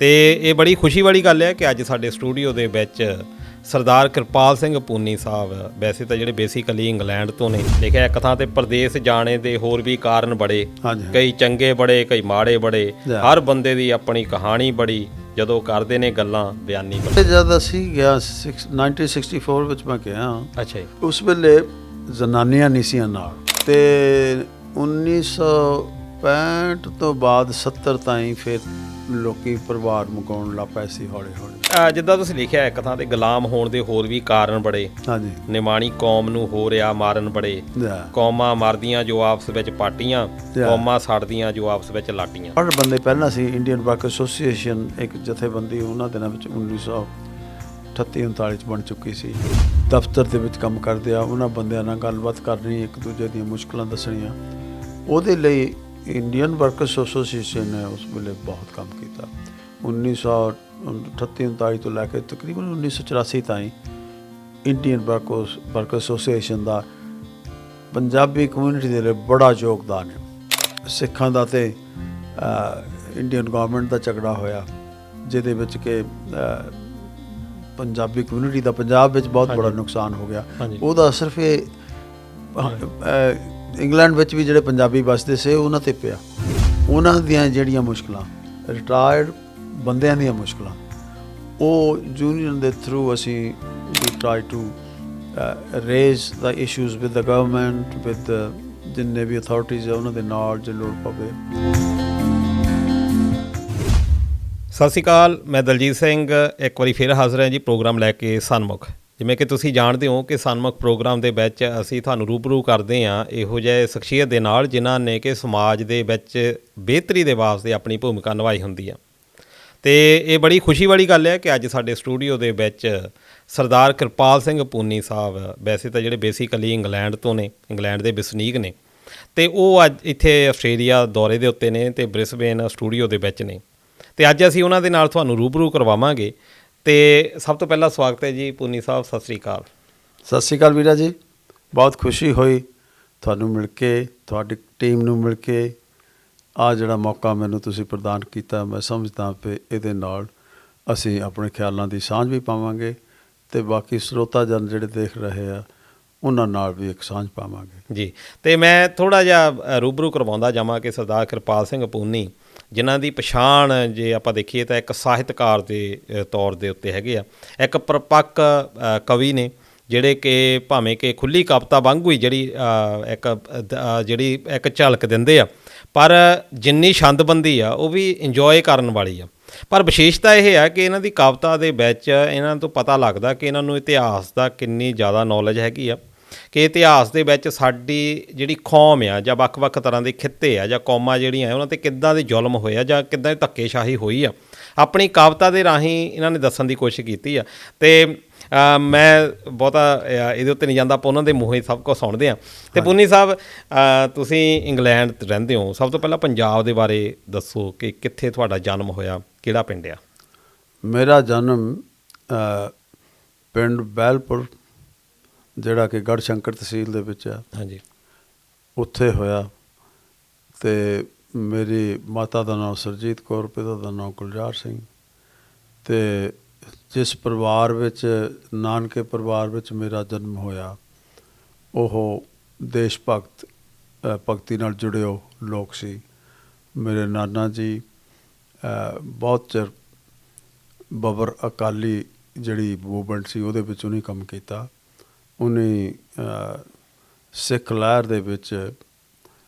ਤੇ ਇਹ ਬੜੀ ਖੁਸ਼ੀ ਵਾਲੀ ਗੱਲ ਹੈ ਕਿ ਅੱਜ ਸਾਡੇ ਸਟੂਡੀਓ ਦੇ ਵਿੱਚ ਸਰਦਾਰ ਕਿਰਪਾਲ ਸਿੰਘ ਪੂਨੀ ਸਾਹਿਬ, ਵੈਸੇ ਤਾਂ ਜਿਹੜੇ ਬੇਸਿਕਲੀ ਇੰਗਲੈਂਡ ਤੋਂ ਨੇ, ਲਿਖਿਆ ਇੱਕ ਥਾਂ ਤੇ ਪ੍ਰਦੇਸ਼ ਜਾਣੇ ਦੇ ਹੋਰ ਵੀ ਕਾਰਨ ਬੜੇ, ਕਈ ਚੰਗੇ ਬੜੇ ਕਈ ਮਾੜੇ ਬੜੇ, ਹਰ ਬੰਦੇ ਦੀ ਆਪਣੀ ਕਹਾਣੀ ਬੜੀ, ਜਦੋਂ ਕਰਦੇ ਨੇ ਗੱਲਾਂ ਬਿਆਨੀ ਬੜੀ। ਜਦ ਅਸੀਂ ਗਿਆ 1964 ਵਿੱਚ ਮੈਂ ਗਿਆ। ਅੱਛਾ ਜੀ। ਉਸ ਵੇਲੇ ਜ਼ਨਾਨੀਆਂ ਨਹੀਂ ਸੀ ਨਾਲ, ਤੇ 1965 ਤੋਂ ਬਾਅਦ 70 ਤਾਈਂ ਫਿਰ ਲੋਕੀ ਪਰਿਵਾਰ ਮੁਕਾਉਣ ਲੱਗ ਪਏ ਸੀ ਹੌਲੀ ਹੌਲੀ। ਜਿੱਦਾਂ ਤੁਸੀਂ ਲਿਖਿਆ ਇੱਕ ਥਾਂ ਤੇ ਗੁਲਾਮ ਹੋਣ ਦੇ ਹੋਰ ਵੀ ਕਾਰਨ ਬੜੇ, ਹਾਂਜੀ, ਨਿਮਾਣੀ ਕੌਮ ਨੂੰ ਹੋ ਰਿਹਾ ਮਾਰਨ ਬੜੇ, ਕੌਮਾਂ ਮਰਦੀਆਂ ਜੋ ਆਪਸ ਵਿੱਚ ਪਾਟੀਆਂ, ਕੌਮਾਂ ਸੜਦੀਆਂ ਜੋ ਆਪਸ ਵਿੱਚ ਲਾਟੀਆਂ। ਹਰ ਬੰਦੇ ਪਹਿਲਾਂ ਸੀ ਇੰਡੀਅਨ ਵਰਕ ਐਸੋਸੀਏਸ਼ਨ, ਇੱਕ ਜਥੇਬੰਦੀ ਉਹਨਾਂ ਦਿਨਾਂ ਵਿੱਚ 1938-39 'ਚ ਬਣ ਚੁੱਕੀ ਸੀ। ਦਫ਼ਤਰ ਦੇ ਵਿੱਚ ਕੰਮ ਕਰਦੇ ਆ, ਉਹਨਾਂ ਬੰਦਿਆਂ ਨਾਲ ਗੱਲਬਾਤ ਕਰਨੀ, ਇੱਕ ਦੂਜੇ ਦੀਆਂ ਮੁਸ਼ਕਲਾਂ ਦੱਸਣੀਆਂ। ਉਹਦੇ ਲਈ ਇੰਡੀਅਨ ਵਰਕਰਸ ਐਸੋਸੀਏਸ਼ਨ ਨੇ ਉਸ ਵੇਲੇ ਬਹੁਤ ਕੰਮ ਕੀਤਾ। 1938-39 ਤੋਂ ਲੈ ਕੇ ਤਕਰੀਬਨ 1984 ਤਾਈਂ ਇੰਡੀਅਨ ਵਰਕਰ ਐਸੋਸੀਏਸ਼ਨ ਦਾ ਪੰਜਾਬੀ ਕਮਿਊਨਿਟੀ ਦੇ ਲਈ ਬੜਾ ਯੋਗਦਾਨ ਹੈ। ਸਿੱਖਾਂ ਦਾ ਤੇ ਇੰਡੀਅਨ ਗੌਰਮੈਂਟ ਦਾ ਝਗੜਾ ਹੋਇਆ, ਜਿਹਦੇ ਵਿੱਚ ਕਿ ਪੰਜਾਬੀ ਕਮਿਊਨਿਟੀ ਦਾ ਪੰਜਾਬ ਵਿੱਚ ਬਹੁਤ ਬੜਾ ਨੁਕਸਾਨ ਹੋ ਗਿਆ। ਉਹਦਾ ਸਿਰਫ ਇਹ ਇੰਗਲੈਂਡ ਵਿੱਚ ਵੀ ਜਿਹੜੇ ਪੰਜਾਬੀ ਵੱਸਦੇ ਸੀ ਉਹਨਾਂ 'ਤੇ ਪਿਆ। ਉਹਨਾਂ ਦੀਆਂ ਜਿਹੜੀਆਂ ਮੁਸ਼ਕਲਾਂ, ਰਿਟਾਇਰਡ ਬੰਦਿਆਂ ਦੀਆਂ ਮੁਸ਼ਕਲਾਂ, ਉਹ ਯੂਨੀਅਨ ਦੇ ਥਰੂ ਅਸੀਂ ਵੀ try to raise the issues with the government, with ਜਿੰਨੇ ਵੀ ਅਥਾਰਟੀਜ਼ ਆ ਉਹਨਾਂ ਦੇ ਨਾਲ ਜੇ ਲੋੜ ਪਵੇ। ਸਤਿ ਸ਼੍ਰੀ ਅਕਾਲ, ਮੈਂ ਦਲਜੀਤ ਸਿੰਘ ਇੱਕ ਵਾਰੀ ਫਿਰ ਹਾਜ਼ਰ ਹਾਂ ਜੀ ਪ੍ਰੋਗਰਾਮ ਲੈ ਕੇ ਸਨਮੁਖ। ਜਿਵੇਂ ਕਿ ਤੁਸੀਂ ਜਾਣਦੇ ਹੋ ਕਿ ਸਨਮੁਖ ਪ੍ਰੋਗਰਾਮ ਦੇ ਵਿੱਚ ਅਸੀਂ ਤੁਹਾਨੂੰ ਰੂਬਰੂ ਕਰਦੇ ਹਾਂ ਇਹੋ ਜਿਹੇ ਸ਼ਖਸੀਅਤ ਦੇ ਨਾਲ ਜਿਨ੍ਹਾਂ ਨੇ ਕਿ ਸਮਾਜ ਦੇ ਵਿੱਚ ਬਿਹਤਰੀ ਦੇ ਵਾਸਤੇ ਆਪਣੀ ਭੂਮਿਕਾ ਨਿਭਾਈ ਹੁੰਦੀ ਆ। ਅਤੇ ਇਹ ਬੜੀ ਖੁਸ਼ੀ ਵਾਲੀ ਗੱਲ ਹੈ ਕਿ ਅੱਜ ਸਾਡੇ ਸਟੂਡੀਓ ਦੇ ਵਿੱਚ ਸਰਦਾਰ ਕਿਰਪਾਲ ਸਿੰਘ ਪੂਨੀ ਸਾਹਿਬ, ਵੈਸੇ ਤਾਂ ਜਿਹੜੇ ਬੇਸਿਕਲੀ ਇੰਗਲੈਂਡ ਤੋਂ ਨੇ, ਇੰਗਲੈਂਡ ਦੇ ਵਸਨੀਕ ਨੇ, ਅਤੇ ਉਹ ਅੱਜ ਇੱਥੇ ਆਸਟ੍ਰੇਲੀਆ ਦੌਰੇ ਦੇ ਉੱਤੇ ਨੇ ਅਤੇ ਬ੍ਰਿਸਬੇਨ ਸਟੂਡੀਓ ਦੇ ਵਿੱਚ ਨੇ, ਅਤੇ ਅੱਜ ਅਸੀਂ ਉਹਨਾਂ ਦੇ ਨਾਲ ਤੁਹਾਨੂੰ ਰੂਬਰੂ ਕਰਵਾਵਾਂਗੇ। ਅਤੇ ਸਭ ਤੋਂ ਪਹਿਲਾਂ ਸਵਾਗਤ ਹੈ ਜੀ ਪੂਨੀ ਸਾਹਿਬ, ਸਤਿ ਸ਼੍ਰੀ ਅਕਾਲ। ਸਤਿ ਸ਼੍ਰੀ ਅਕਾਲ ਵੀਰਾ ਜੀ, ਬਹੁਤ ਖੁਸ਼ੀ ਹੋਈ ਤੁਹਾਨੂੰ ਮਿਲ ਕੇ, ਤੁਹਾਡੀ ਟੀਮ ਨੂੰ ਮਿਲ ਕੇ। ਆਹ ਜਿਹੜਾ ਮੌਕਾ ਮੈਨੂੰ ਤੁਸੀਂ ਪ੍ਰਦਾਨ ਕੀਤਾ, ਮੈਂ ਸਮਝਦਾ ਕਿ ਇਹਦੇ ਨਾਲ ਅਸੀਂ ਆਪਣੇ ਖਿਆਲਾਂ ਦੀ ਸਾਂਝ ਵੀ ਪਾਵਾਂਗੇ ਅਤੇ ਬਾਕੀ ਸਰੋਤਾ ਜਨ ਜਿਹੜੇ ਦੇਖ ਰਹੇ ਆ ਉਹਨਾਂ ਨਾਲ ਵੀ ਇੱਕ ਸਾਂਝ ਪਾਵਾਂਗੇ ਜੀ। ਅਤੇ ਮੈਂ ਥੋੜ੍ਹਾ ਜਿਹਾ ਰੂਬਰੂ ਕਰਵਾਉਂਦਾ ਜਾਵਾਂ ਕਿ ਸਰਦਾਰ ਕਿਰਪਾਲ ਸਿੰਘ ਪੂਨੀ, ਜਿਨ੍ਹਾਂ ਦੀ ਪਛਾਣ ਜੇ ਆਪਾਂ ਦੇਖੀਏ ਤਾਂ ਇੱਕ ਸਾਹਿਤਕਾਰ ਦੇ ਤੌਰ ਦੇ ਉੱਤੇ ਹੈਗੇ ਆ, ਇੱਕ ਪਰਿਪੱਕ ਕਵੀ ਨੇ ਜਿਹੜੇ ਕਿ ਭਾਵੇਂ ਕਿ ਖੁੱਲ੍ਹੀ ਕਵਿਤਾ ਵਾਂਗੂ ਹੀ ਜਿਹੜੀ ਇੱਕ ਝਲਕ ਦਿੰਦੇ ਆ, ਪਰ ਜਿੰਨੀ ਛੰਦਬੰਦੀ ਆ ਉਹ ਵੀ ਇੰਜੋਏ ਕਰਨ ਵਾਲੀ ਆ। ਪਰ ਵਿਸ਼ੇਸ਼ਤਾ ਇਹ ਆ ਕਿ ਇਹਨਾਂ ਦੀ ਕਵਿਤਾ ਦੇ ਵਿੱਚ ਇਹਨਾਂ ਤੋਂ ਪਤਾ ਲੱਗਦਾ ਕਿ ਇਹਨਾਂ ਨੂੰ ਇਤਿਹਾਸ ਦਾ ਕਿੰਨੀ ਜ਼ਿਆਦਾ ਨੌਲੇਜ ਹੈਗੀ ਆ, ਕਿ ਇਤਿਹਾਸ ਦੇ ਵਿੱਚ ਸਾਡੀ ਜਿਹੜੀ ਕੌਮ ਆ ਜਾਂ ਵੱਖ-ਵੱਖ ਤਰ੍ਹਾਂ ਦੇ ਖਿੱਤੇ ਆ ਜਾਂ ਕੌਮਾਂ ਜਿਹੜੀਆਂ ਉਹਨਾਂ 'ਤੇ ਕਿੱਦਾਂ ਦੇ ਜ਼ੁਲਮ ਹੋਏ ਆ ਜਾਂ ਕਿੱਦਾਂ ਦੀ ਧੱਕੇਸ਼ਾਹੀ ਹੋਈ ਆ, ਆਪਣੀ ਕਵਿਤਾ ਦੇ ਰਾਹੀਂ ਇਹਨਾਂ ਨੇ ਦੱਸਣ ਦੀ ਕੋਸ਼ਿਸ਼ ਕੀਤੀ ਆ। ਅਤੇ ਮੈਂ ਬਹੁਤਾ ਇਹਦੇ ਉੱਤੇ ਨਹੀਂ ਜਾਂਦਾ, ਆਪਾਂ ਉਹਨਾਂ ਦੇ ਮੂੰਹੋਂ ਹੀ ਸਭ ਕੁਝ ਸੁਣਦੇ ਹਾਂ। ਅਤੇ ਪੂਨੀ ਸਾਹਿਬ, ਤੁਸੀਂ ਇੰਗਲੈਂਡ ਰਹਿੰਦੇ ਹੋ, ਸਭ ਤੋਂ ਪਹਿਲਾਂ ਪੰਜਾਬ ਦੇ ਬਾਰੇ ਦੱਸੋ ਕਿ ਕਿੱਥੇ ਤੁਹਾਡਾ ਜਨਮ ਹੋਇਆ, ਕਿਹੜਾ ਪਿੰਡ ਆ? ਮੇਰਾ ਜਨਮ ਪਿੰਡ ਬਹਿਲਪੁਰ, ਜਿਹੜਾ ਕਿ ਗੜ੍ਹਸ਼ੰਕਰ ਤਹਿਸੀਲ ਦੇ ਵਿੱਚ ਆ, ਹਾਂਜੀ, ਉੱਥੇ ਹੋਇਆ। ਅਤੇ ਮੇਰੀ ਮਾਤਾ ਦਾ ਨਾਮ ਸਰਜੀਤ ਕੌਰ, ਪਿਤਾ ਦਾ ਨਾਮ ਗੁਲਜ਼ਾਰ ਸਿੰਘ। ਅਤੇ ਜਿਸ ਪਰਿਵਾਰ ਵਿੱਚ, ਨਾਨਕੇ ਪਰਿਵਾਰ ਵਿੱਚ ਮੇਰਾ ਜਨਮ ਹੋਇਆ, ਉਹ ਦੇਸ਼ ਭਗਤੀ ਨਾਲ ਜੁੜੇ ਲੋਕ ਸੀ। ਮੇਰੇ ਨਾਨਾ ਜੀ ਬਹੁਤ ਚਿਰ ਬਬਰ ਅਕਾਲੀ ਜਿਹੜੀ ਮੂਵਮੈਂਟ ਸੀ ਉਹਦੇ ਵਿੱਚ ਉਹਨੇ ਕੰਮ ਕੀਤਾ। ਉਹਨੇ ਸਿੱਖ ਲਹਿਰ ਦੇ ਵਿੱਚ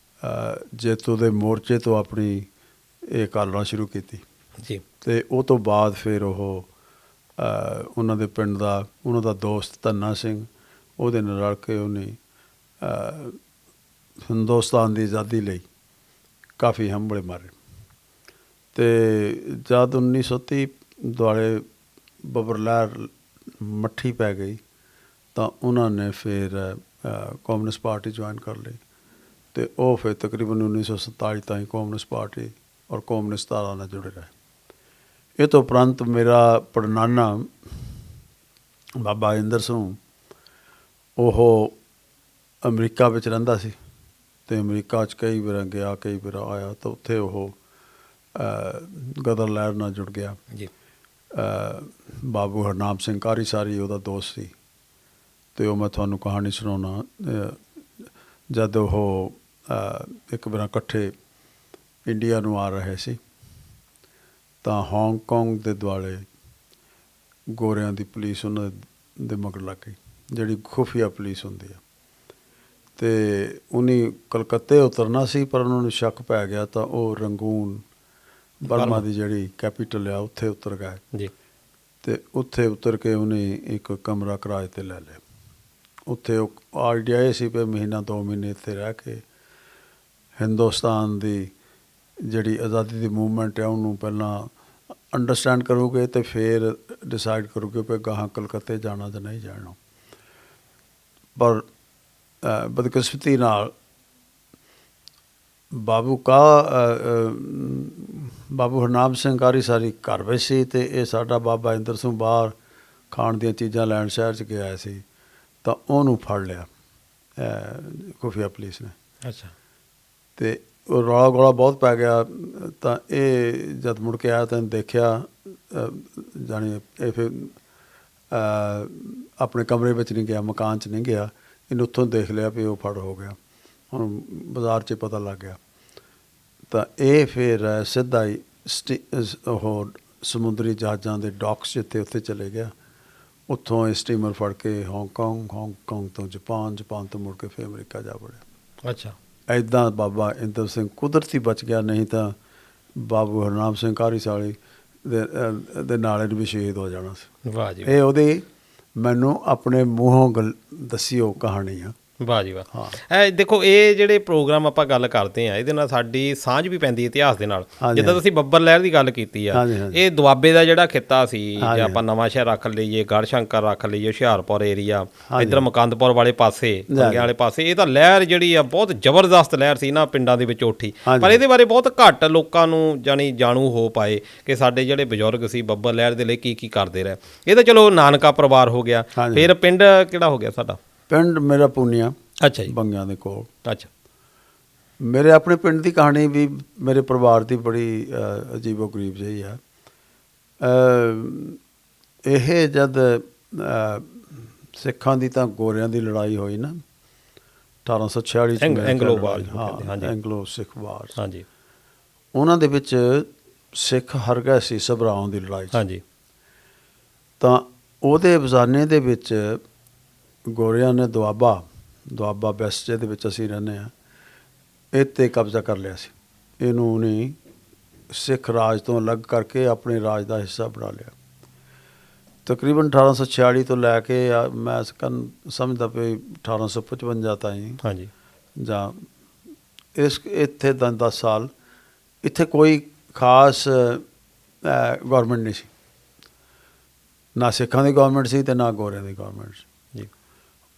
ਜੇਤੂ ਦੇ ਮੋਰਚੇ ਤੋਂ ਆਪਣੀ ਇਹ ਕਾਲਣਾ ਸ਼ੁਰੂ ਕੀਤੀ ਜੀ। ਅਤੇ ਉਹ ਤੋਂ ਬਾਅਦ ਫਿਰ ਉਹ ਉਹਨਾਂ ਦੇ ਪਿੰਡ ਦਾ, ਉਹਨਾਂ ਦਾ ਦੋਸਤ ਧੰਨਾ ਸਿੰਘ, ਉਹਦੇ ਨਾਲ ਰਲ ਕੇ ਉਹਨੇ ਹਿੰਦੁਸਤਾਨ ਦੀ ਆਜ਼ਾਦੀ ਲਈ ਕਾਫੀ ਹੰਭਲੇ ਮਾਰੇ। ਅਤੇ ਜਦ 1930 ਦੁਆਲੇ ਬਬਰ ਲਹਿਰ ਮੱਠੀ ਪੈ ਗਈ ਤਾਂ ਉਹਨਾਂ ਨੇ ਫਿਰ ਕਮਿਊਨਿਸਟ ਪਾਰਟੀ ਜੁਆਇਨ ਕਰ ਲਈ, ਅਤੇ ਉਹ ਫਿਰ ਤਕਰੀਬਨ 1947 ਤਾਈਂ ਕਮਿਊਨਿਸਟ ਪਾਰਟੀ ਔਰ ਕਮਿਊਨਿਸਟ ਧਾਰਾ ਨਾਲ ਜੁੜੇ ਰਹੇ। ਇਹ ਤੋਂ ਉਪਰੰਤ ਮੇਰਾ ਪੜਨਾਨਾ ਬਾਬਾ ਇੰਦਰ ਸਿੰਘ, ਉਹ ਅਮਰੀਕਾ ਵਿੱਚ ਰਹਿੰਦਾ ਸੀ, ਅਤੇ ਅਮਰੀਕਾ 'ਚ ਕਈ ਵਾਰ ਗਿਆ, ਕਈ ਵਾਰ ਆਇਆ। ਤਾਂ ਉੱਥੇ ਉਹ ਗਦਰ ਲਹਿਰ ਨਾਲ ਜੁੜ ਗਿਆ ਜੀ। ਬਾਬੂ ਹਰਨਾਮ ਸਿੰਘ ਕਾਰੀਸਾਰੀ ਉਹਦਾ ਦੋਸਤ ਸੀ, ਅਤੇ ਉਹ ਮੈਂ ਤੁਹਾਨੂੰ ਕਹਾਣੀ ਸੁਣਾਉਣਾ। ਜਦ ਉਹ ਇੱਕ ਵਾਰ ਇਕੱਠੇ ਇੰਡੀਆ ਨੂੰ ਆ ਰਹੇ ਸੀ ਤਾਂ ਹਾਂਗਕਾਂਗ ਦੇ ਦੁਆਲੇ ਗੋਰਿਆਂ ਦੀ ਪੁਲਿਸ ਉਹਨਾਂ ਦੇ ਮਗਰ ਲੱਗ ਗਈ, ਜਿਹੜੀ ਖੁਫੀਆ ਪੁਲਿਸ ਹੁੰਦੀ ਆ। ਅਤੇ ਉਹਨੇ ਕਲਕੱਤੇ ਉਤਰਨਾ ਸੀ, ਪਰ ਉਹਨਾਂ ਨੂੰ ਸ਼ੱਕ ਪੈ ਗਿਆ ਤਾਂ ਉਹ ਰੰਗੂਨ ਬਰਮਾ ਦੀ ਜਿਹੜੀ ਕੈਪੀਟਲ ਆ ਉੱਥੇ ਉਤਰ ਗਏ ਜੀ। ਅਤੇ ਉੱਥੇ ਉਤਰ ਕੇ ਉਹਨੇ ਇੱਕ ਕਮਰਾ ਕਿਰਾਏ 'ਤੇ ਲੈ ਲਿਆ। ਉੱਥੇ ਉਹ ਆਈਡੀਆ ਇਹ ਸੀ ਵੀ ਮਹੀਨਾ 2 ਮਹੀਨੇ ਇੱਥੇ ਰਹਿ ਕੇ ਹਿੰਦੁਸਤਾਨ ਦੀ ਜਿਹੜੀ ਆਜ਼ਾਦੀ ਦੀ ਮੂਵਮੈਂਟ ਹੈ ਉਹਨੂੰ ਪਹਿਲਾਂ ਅੰਡਰਸਟੈਂਡ ਕਰੋਗੇ ਅਤੇ ਫਿਰ ਡਿਸਾਈਡ ਕਰੋਗੇ ਵੀ ਗਾਹਾਂ ਕਲਕੱਤੇ ਜਾਣਾ ਜਾਂ ਨਹੀਂ ਜਾਣਾ। ਪਰ ਬਦਕਿਸਮਤੀ ਨਾਲ ਬਾਬੂ ਹਰਨਾਮ ਸਿੰਘ ਕਾਰੀਸਾਰੀ ਘਰ ਵਿੱਚ ਸੀ, ਅਤੇ ਇਹ ਸਾਡਾ ਬਾਬਾ ਇੰਦਰ ਸਿੰਘ ਬਾਹਰ ਖਾਣ ਦੀਆਂ ਚੀਜ਼ਾਂ ਲੈਣ ਸ਼ਹਿਰ 'ਚ ਗਿਆ ਸੀ, ਤਾਂ ਉਹਨੂੰ ਫੜ ਲਿਆ ਖੁਫੀਆ ਪੁਲਿਸ ਨੇ। ਅੱਛਾ। ਅਤੇ ਉਹ ਰੌਲਾ ਗੋਲਾ ਬਹੁਤ ਪੈ ਗਿਆ। ਤਾਂ ਇਹ ਜਦ ਮੁੜ ਕੇ ਆਇਆ ਤਾਂ ਦੇਖਿਆ, ਜਾਣੀ ਇਹ ਫਿਰ ਆਪਣੇ ਕਮਰੇ ਵਿੱਚ ਨਹੀਂ ਗਿਆ, ਮਕਾਨ 'ਚ ਨਹੀਂ ਗਿਆ, ਇਹਨੂੰ ਉੱਥੋਂ ਦੇਖ ਲਿਆ ਵੀ ਉਹ ਫੜ ਹੋ ਗਿਆ। ਹੁਣ ਬਾਜ਼ਾਰ 'ਚ ਪਤਾ ਲੱਗ ਗਿਆ ਤਾਂ ਇਹ ਫਿਰ ਸਿੱਧਾ ਹੀ ਉਹ ਸਮੁੰਦਰੀ ਜਹਾਜ਼ਾਂ ਦੇ ਡਾਕਸ ਜਿੱਥੇ ਉੱਥੇ ਚਲੇ ਗਿਆ। ਉੱਥੋਂ ਇਹ ਸਟੀਮਰ ਫੜ ਕੇ ਹਾਂਗਕਾਂਗ ਤੋਂ ਜਪਾਨ ਤੋਂ ਮੁੜ ਕੇ ਫਿਰ ਅਮਰੀਕਾ ਜਾ ਵੜਿਆ। ਅੱਛਾ। ਇੱਦਾਂ ਬਾਬਾ ਇੰਦਰ ਸਿੰਘ ਕੁਦਰਤੀ ਬਚ ਗਿਆ, ਨਹੀਂ ਤਾਂ ਬਾਬੂ ਹਰਨਾਮ ਸਿੰਘ ਕਾਰੀਸਾਰੀ ਦੇ ਨਾਲੇ ਨੂੰ ਵੀ ਸ਼ਹੀਦ ਹੋ ਜਾਣਾ ਸੀ। ਵਾਹ ਜੀ। ਇਹ ਉਹਦੀ ਮੈਨੂੰ ਆਪਣੇ ਮੂੰਹੋਂ ਦੱਸੀ ਉਹ ਕਹਾਣੀ ਆ। ਵਾਹ ਜੀ ਵਾਹ। ਹਾਂ। ਇਹ ਦੇਖੋ, ਇਹ ਜਿਹੜੇ ਪ੍ਰੋਗਰਾਮ ਆਪਾਂ ਗੱਲ ਕਰਦੇ ਹਾਂ, ਇਹਦੇ ਨਾਲ ਸਾਡੀ ਸਾਂਝ ਵੀ ਪੈਂਦੀ ਇਤਿਹਾਸ ਦੇ ਨਾਲ। ਜਿੱਦਾਂ ਤੁਸੀਂ ਬੱਬਰ ਲਹਿਰ ਦੀ ਗੱਲ ਕੀਤੀ ਆ, ਇਹ ਦੁਆਬੇ ਦਾ ਜਿਹੜਾ ਖਿੱਤਾ ਸੀ, ਜੇ ਆਪਾਂ ਨਵਾਂ ਸ਼ਹਿਰ ਰੱਖ ਲਈਏ, ਗੜ੍ਹਸ਼ੰਕਰ ਰੱਖ ਲਈਏ, ਹੁਸ਼ਿਆਰਪੁਰ ਏਰੀਆ, ਇੱਧਰ ਮੁਕੰਦਪੁਰ ਵਾਲੇ ਪਾਸੇ, ਬੰਗਿਆਂ ਵਾਲੇ ਪਾਸੇ, ਇਹ ਤਾਂ ਲਹਿਰ ਜਿਹੜੀ ਆ ਬਹੁਤ ਜ਼ਬਰਦਸਤ ਲਹਿਰ ਸੀ ਨਾ ਪਿੰਡਾਂ ਦੇ ਵਿੱਚ ਉੱਠੀ। ਪਰ ਇਹਦੇ ਬਾਰੇ ਬਹੁਤ ਘੱਟ ਲੋਕਾਂ ਨੂੰ ਜਾਣੂ ਹੋ ਪਾਏ ਕਿ ਸਾਡੇ ਜਿਹੜੇ ਬਜ਼ੁਰਗ ਸੀ ਬੱਬਰ ਲਹਿਰ ਦੇ ਲਈ ਕੀ ਕਰਦੇ ਰਹੇ। ਇਹ ਤਾਂ ਚਲੋ ਨਾਨਕਾ ਪਰਿਵਾਰ ਹੋ ਗਿਆ, ਫਿਰ ਪਿੰਡ ਕਿਹੜਾ ਹੋ ਗਿਆ ਸਾਡਾ? ਪਿੰਡ ਮੇਰਾ ਪੂਨੀਆ। ਅੱਛਾ ਜੀ। ਬੰਗਿਆਂ ਦੇ ਕੋਲ। ਅੱਛਾ। ਮੇਰੇ ਆਪਣੇ ਪਿੰਡ ਦੀ ਕਹਾਣੀ ਵੀ ਮੇਰੇ ਪਰਿਵਾਰ ਦੀ ਬੜੀ ਅਜੀਬੋ ਗਰੀਬ ਜਿਹੀ ਆ। ਇਹ ਜਦ ਸਿੱਖਾਂ ਦੀ ਤਾਂ ਗੋਰਿਆਂ ਦੀ ਲੜਾਈ ਹੋਈ ਨਾ 1846 ਐਂਗਲੋ ਵਾਰ। ਹਾਂ, ਐਂਗਲੋ ਸਿੱਖ ਵਾਰ। ਹਾਂਜੀ। ਉਹਨਾਂ ਦੇ ਵਿੱਚ ਸਿੱਖ ਹਾਰ ਗਏ ਸੀ ਸਭਰਾਵਾਂ ਦੀ ਲੜਾਈ 'ਚ। ਹਾਂਜੀ। ਤਾਂ ਉਹਦੇ ਬਜ਼ਾਨੇ ਦੇ ਵਿੱਚ ਗੋਰਿਆਂ ਨੇ ਦੁਆਬਾ ਵੈਸਟ ਜਿਹਦੇ ਵਿੱਚ ਅਸੀਂ ਰਹਿੰਦੇ ਹਾਂ, ਇਹ 'ਤੇ ਕਬਜ਼ਾ ਕਰ ਲਿਆ ਸੀ। ਇਹਨੂੰ ਉਹਨੇ ਸਿੱਖ ਰਾਜ ਤੋਂ ਅਲੱਗ ਕਰਕੇ ਆਪਣੇ ਰਾਜ ਦਾ ਹਿੱਸਾ ਬਣਾ ਲਿਆ। ਤਕਰੀਬਨ 1846 ਤੋਂ ਲੈ ਕੇ ਮੈਂ ਸਮਝਦਾ ਵੀ 1855 ਤਾਈਂ। ਹਾਂਜੀ। ਜਾਂ ਇੱਥੇ 10 ਸਾਲ ਇੱਥੇ ਕੋਈ ਖਾਸ ਗੌਰਮੈਂਟ ਨਹੀਂ ਸੀ, ਨਾ ਸਿੱਖਾਂ ਦੀ ਗੌਰਮੈਂਟ ਸੀ ਅਤੇ ਨਾ ਗੋਰਿਆਂ ਦੀ ਗੌਰਮੈਂਟ ਸੀ ਜੀ।